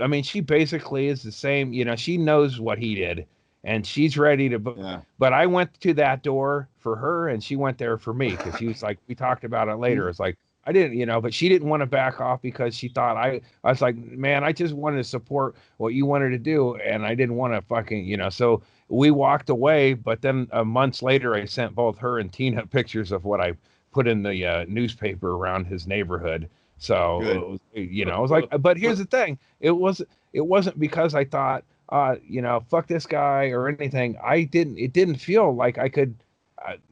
I mean, she basically is the same, she knows what he did. And she's ready to, but I went to that door for her, and she went there for me, because she was like, we talked about it later. It's like, I didn't, but she didn't want to back off, because she thought I was like, man, I just wanted to support what you wanted to do, and I didn't want to fucking, so we walked away. But then months later, I sent both her and Tina pictures of what I put in the newspaper around his neighborhood. So, it was like, but here's the thing, it wasn't because I thought, fuck this guy or anything. It didn't feel like I could,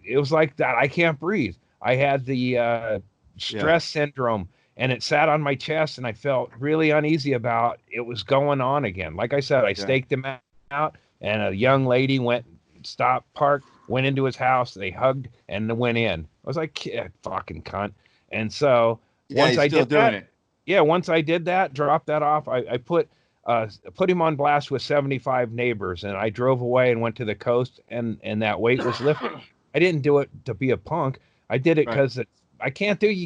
it was like that. I can't breathe. I had the stress syndrome, and it sat on my chest, and I felt really uneasy about it was going on again. Like I said, I staked him out, and a young lady went into his house. They hugged and went in. I was like, fucking cunt. And so once I did that, dropped that off, I put him on blast with 75 neighbors, and I drove away and went to the coast, and that weight was lifted. I didn't do it to be a punk. I did it because you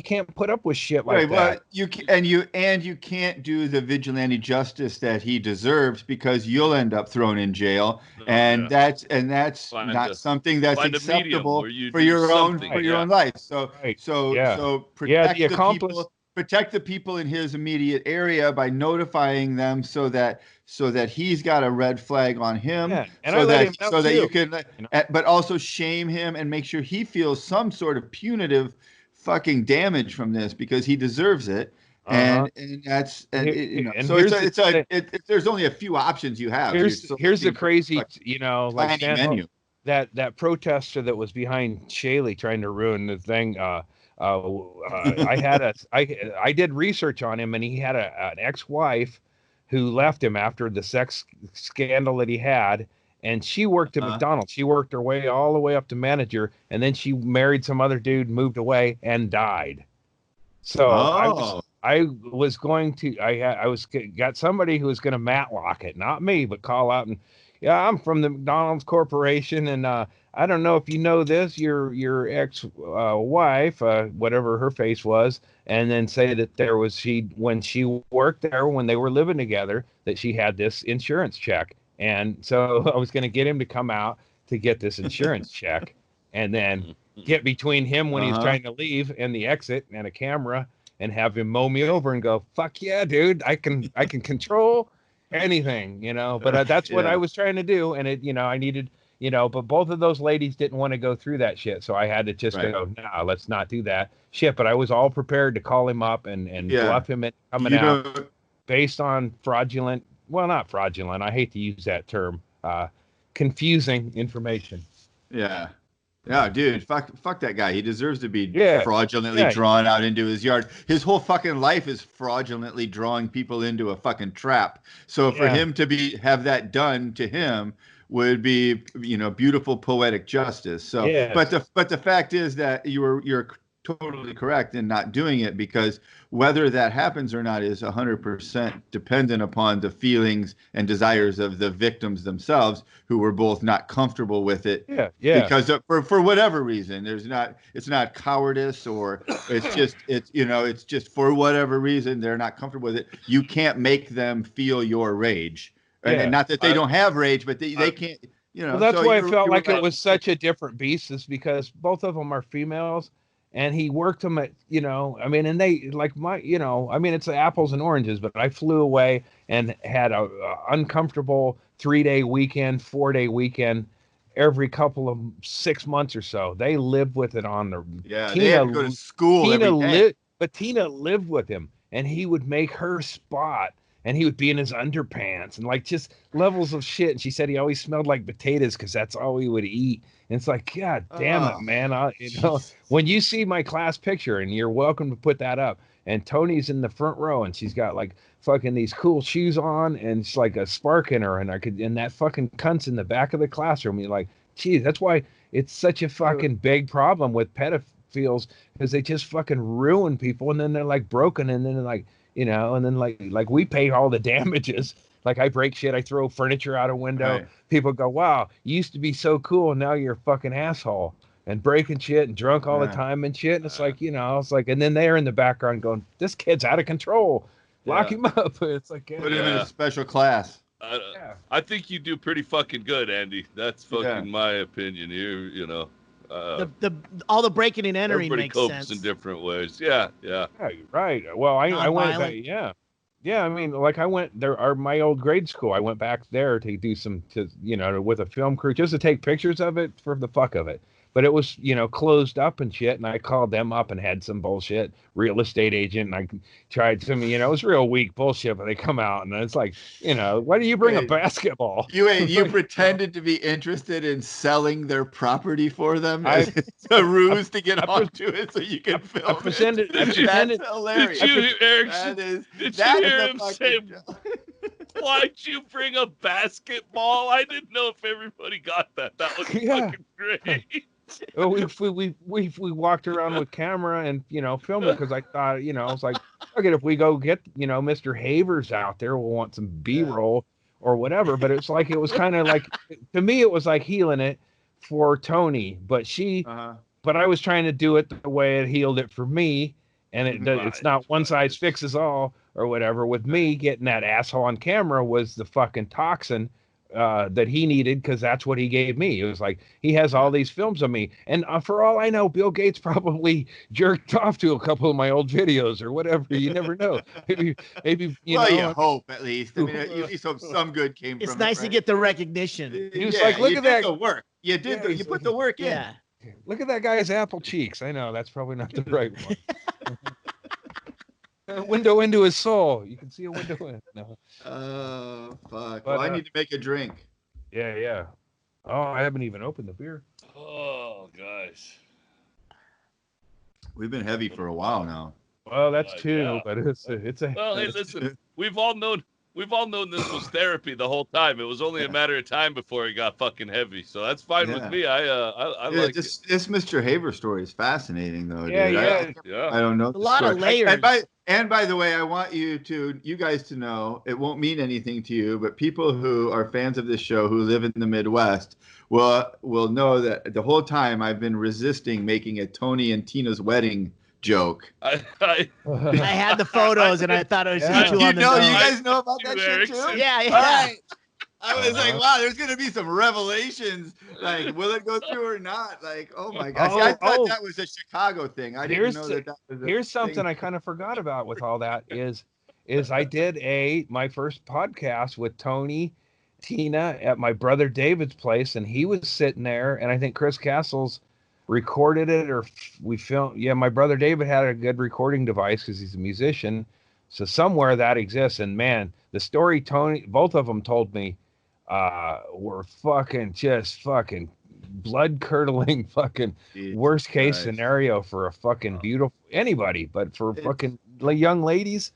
can't put up with shit like that. Well, you can't do the vigilante justice that he deserves, because you'll end up thrown in jail, that's not something that's acceptable for your own life. So protect the people in his immediate area by notifying them, so that he's got a red flag on him, that you can, but also shame him and make sure he feels some sort of punitive fucking damage from this, because he deserves it. And there's only a few options you have. Here's the crazy, like menu. That protester that was behind Shaley trying to ruin the thing. I did research on him, and he had an ex-wife who left him after the sex scandal that he had, and she worked at McDonald's. She worked her way all the way up to manager, and then she married some other dude, moved away, and died. So I was going to got somebody who was going to Matlock it, not me, but call out and, yeah, I'm from the McDonald's Corporation, and I don't know if you know this, your ex wife, whatever her face was, and then say that there was when she worked there, when they were living together, that she had this insurance check. And so I was going to get him to come out to get this insurance check, and then get between him when he's trying to leave and the exit and a camera, and have him mow me over and go, fuck yeah, dude, I can control anything, but that's what I was trying to do. And it, I needed, but both of those ladies didn't want to go through that shit. So I had to just go, no, let's not do that shit. But I was all prepared to call him up and bluff him at coming out based on fraudulent. Well, not fraudulent. I hate to use that term. Confusing information. Yeah. Yeah, dude, fuck that guy. He deserves to be fraudulently drawn out into his yard. His whole fucking life is fraudulently drawing people into a fucking trap. So for him to have that done to him would be, beautiful poetic justice. So, but the fact is that you're totally correct in not doing it, because whether that happens or not is 100% dependent upon the feelings and desires of the victims themselves, who were both not comfortable with it. Because for whatever reason, it's not cowardice, or it's just for whatever reason they're not comfortable with it. You can't make them feel your rage, and not that they don't have rage, but they can't. Well, that's why I felt like it was such a different beast, is because both of them are females. And he worked them at, and they it's apples and oranges, but I flew away and had a uncomfortable 3-day weekend, 4-day weekend every couple of 6 months or so. They lived with it on the, they had to go to school every day. But Tina lived with him, and he would make her spot, and he would be in his underpants and like just levels of shit. And she said he always smelled like potatoes because that's all he would eat. And it's like, God damn it, man. When you see my class picture, and you're welcome to put that up, and Tony's in the front row, and she's got like fucking these cool shoes on, and it's like a spark in her, and that fucking cunt's in the back of the classroom. You're like, geez, that's why it's such a fucking big problem with pedophiles, because they just fucking ruin people, and then they're like broken, and then like, and then like we pay all the damages. Like I break shit, I throw furniture out a window. Right. People go, wow, you used to be so cool, and now you're a fucking asshole and breaking shit and drunk all the time and shit. And it's like, it's like, and then they're in the background going, this kid's out of control. Lock him up. It's like, put him in a special class. I think you do pretty fucking good, Andy. That's fucking my opinion. All the breaking and entering everybody makes copes sense in different ways. Yeah, right. Well, I went back, I mean, like I went there, my old grade school. I went back there to do with a film crew, just to take pictures of it for the fuck of it. But it was, closed up and shit. And I called them up and had some bullshit real estate agent. And I tried some, it was real weak bullshit, but they come out and it's like, why do you bring a basketball? You pretended to be interested in selling their property for them as a ruse to get onto it so you can film it. That's hilarious. Did you hear him say, why'd you bring a basketball? I didn't know if everybody got that. That was fucking great. we walked around with camera and filmed it, because I thought I was like, okay, if we go get Mr. Havers out there, we'll want some B-roll or whatever. But it's like, it was kind of like, to me it was like healing it for Tony, but but I was trying to do it the way it healed it for me, and it's not one size fixes all or whatever. With me, getting that asshole on camera was the fucking toxin that he needed, because that's what he gave me. It was like, he has all these films of me, and for all I know, Bill Gates probably jerked off to a couple of my old videos or whatever. You never know. Maybe you hope, at least. I mean, at least some good came from it. It's nice to get the recognition. He was like, look at that. The work. You did. You put the work in. Yeah. Look at that guy's apple cheeks. I know that's probably not the right one. A window into his soul. You can see a window in. No. Oh, fuck. Well, I need to make a drink. Yeah. Oh, I haven't even opened the beer. Oh, guys. We've been heavy for a while now. Well, that's two, but it's a. Well, hey, listen. We've all known we've all known this was therapy the whole time. It was only a matter of time before it got fucking heavy. So that's fine with me. I like it. This Mr. Haber story is fascinating, though, Yeah, dude. yeah. I don't know. A lot of layers. And by the way, I want you guys to know, it won't mean anything to you, but people who are fans of this show who live in the Midwest will know that the whole time I've been resisting making a Tony and Tina's wedding joke. I had the photos and I thought it was just too on the nose. You guys know about that shit too? Yeah. All right. I was like, wow, there's gonna be some revelations. Like, will it go through or not? Like, oh my gosh, I thought that was a Chicago thing. I didn't know that was a Here's something thing. I kind of forgot about with all that is I did my first podcast with Tony, Tina at my brother David's place, and he was sitting there, and I think Chris Castles recorded it, or we filmed. Yeah, my brother David had a good recording device because he's a musician, so somewhere that exists. And man, the story both of them told me were fucking blood curdling, fucking Jesus worst case Christ. scenario for a fucking beautiful anybody, but for fucking young ladies,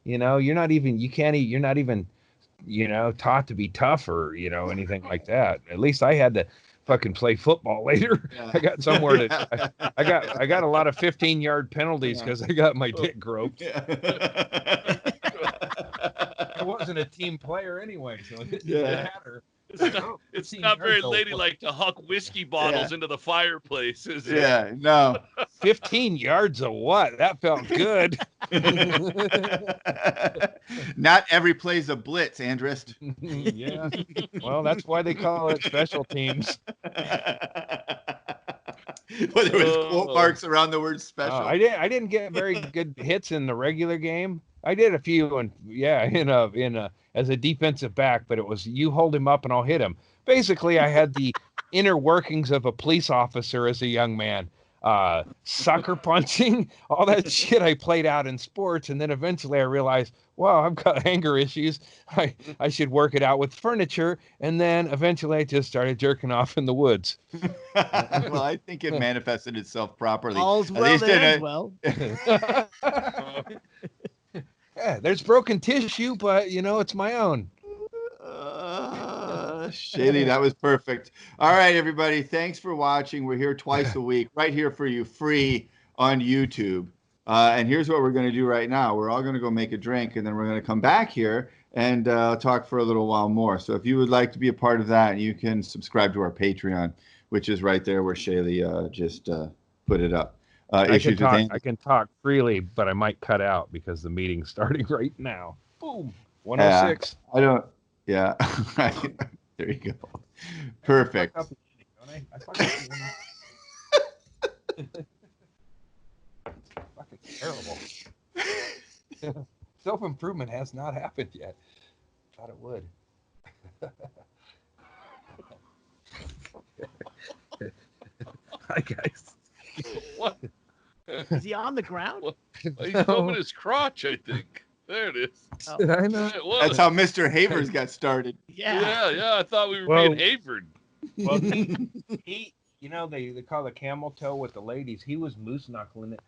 you're not even taught to be tough or anything like that. At least I had to fucking play football later. Yeah. I got somewhere to I got a lot of 15-yard penalties because I got my dick groped. I wasn't a team player anyway, so it didn't matter. It's not very ladylike to huck whiskey bottles into the fireplace, is it? Yeah, no. 15 yards of what? That felt good. Not every play's a blitz, Andrist. Yeah. Well, that's why they call it special teams. Well, there was quote marks around the word special. I didn't get very good hits in the regular game. I did a few, and as a defensive back, but it was you hold him up and I'll hit him. Basically, I had the inner workings of a police officer as a young man. Sucker punching, all that shit I played out in sports, and then eventually I realized, wow, I've got anger issues. I should work it out with furniture, and then eventually I just started jerking off in the woods. Well, I think it manifested itself properly. All's well that ends well. Yeah, there's broken tissue, but it's my own. Shady, that was perfect. All right, everybody. Thanks for watching. We're here twice a week, right here for you, free on YouTube. And here's what we're going to do right now. We're all going to go make a drink, and then we're going to come back here and talk for a little while more. So if you would like to be a part of that, you can subscribe to our Patreon, which is right there where Shaylee just put it up. I can talk freely, but I might cut out because the meeting's starting right now. Boom. 106. I don't. Yeah. There you go. Perfect. Fucking terrible. Self-improvement has not happened yet. Thought it would. Hi, guys. What? Is he on the ground? He's filming his crotch, I think. There it is. Oh. I know. That's how Mr. Havers got started. Yeah. I thought we were being havered. Well, he they call the camel toe with the ladies. He was moose knuckling it.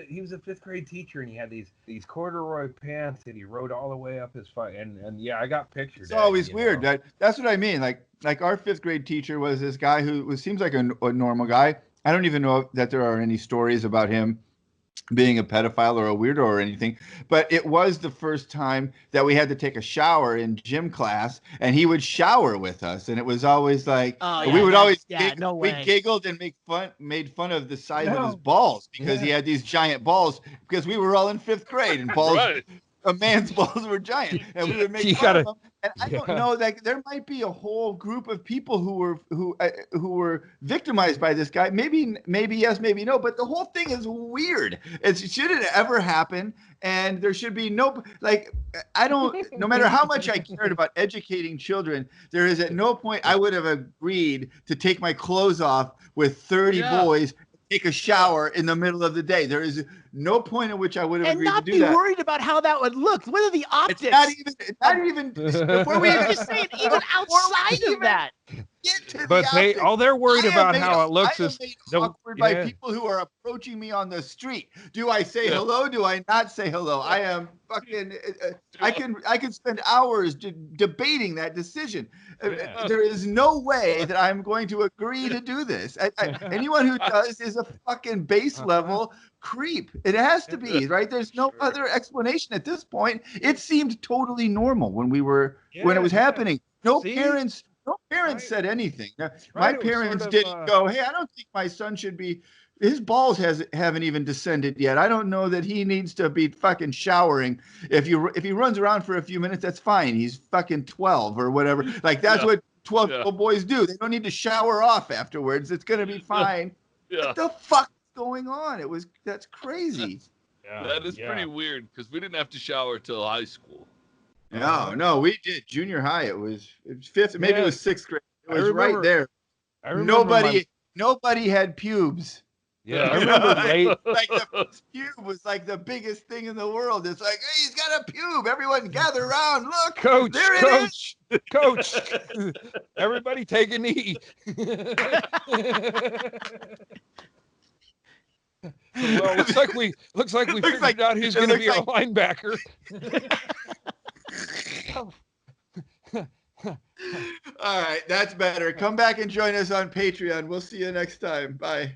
He was a 5th grade teacher, and he had these corduroy pants that he rode all the way up his fight. And yeah, I got pictures. It's always weird. That's what I mean. Like our 5th grade teacher was this guy who seems like a normal guy. I don't even know that there are any stories about him being a pedophile or a weirdo or anything, but it was the first time that we had to take a shower in gym class, and he would shower with us, and it was always like we would always we giggled and made fun of the size of his balls because he had these giant balls because we were all in 5th grade and balls. Right. A man's balls were giant, and we would make fun of them. And I don't know that there might be a whole group of people who were victimized by this guy. Maybe yes, maybe no. But the whole thing is weird. It shouldn't ever happen, and there should be no no matter how much I cared about educating children, there is at no point I would have agreed to take my clothes off with 30 boys. Take a shower in the middle of the day. There is no point at which I would have agreed to do that. And not be worried about how that would look. What are the optics? It's not even before we even just saying, even outside of that. get to But the optics. they're worried I am about made- how it looks. I am Is made the, awkward by yeah. people who are approaching me on the street. Do I say hello? Do I not say hello? I am fucking. I can spend hours debating that decision. Yeah. There is no way that I'm going to agree to do this. Anyone who does is a fucking base level creep. It has to be, right? There's no other explanation at this point. It seemed totally normal when it was happening. No parents said anything. Now, my parents didn't go, "Hey, I don't think my son should be." His balls haven't even descended yet. I don't know that he needs to be fucking showering. If he runs around for a few minutes, that's fine. He's fucking 12 or whatever. Like that's what 12-year-old boys do. They don't need to shower off afterwards. It's gonna be fine. What the fuck is going on? That's crazy. That is pretty weird because we didn't have to shower till high school. No, we did. Junior high, it was fifth, maybe it was sixth grade. It was right there. I remember nobody had pubes. Yeah, I remember like the pube was like the biggest thing in the world. It's like, hey, he's got a pube. Everyone gather around. Look, Coach, there it is. Coach. Everybody take a knee. Well, looks like we figured out who's going to be our linebacker. All right, that's better. Come back and join us on Patreon. We'll see you next time. Bye.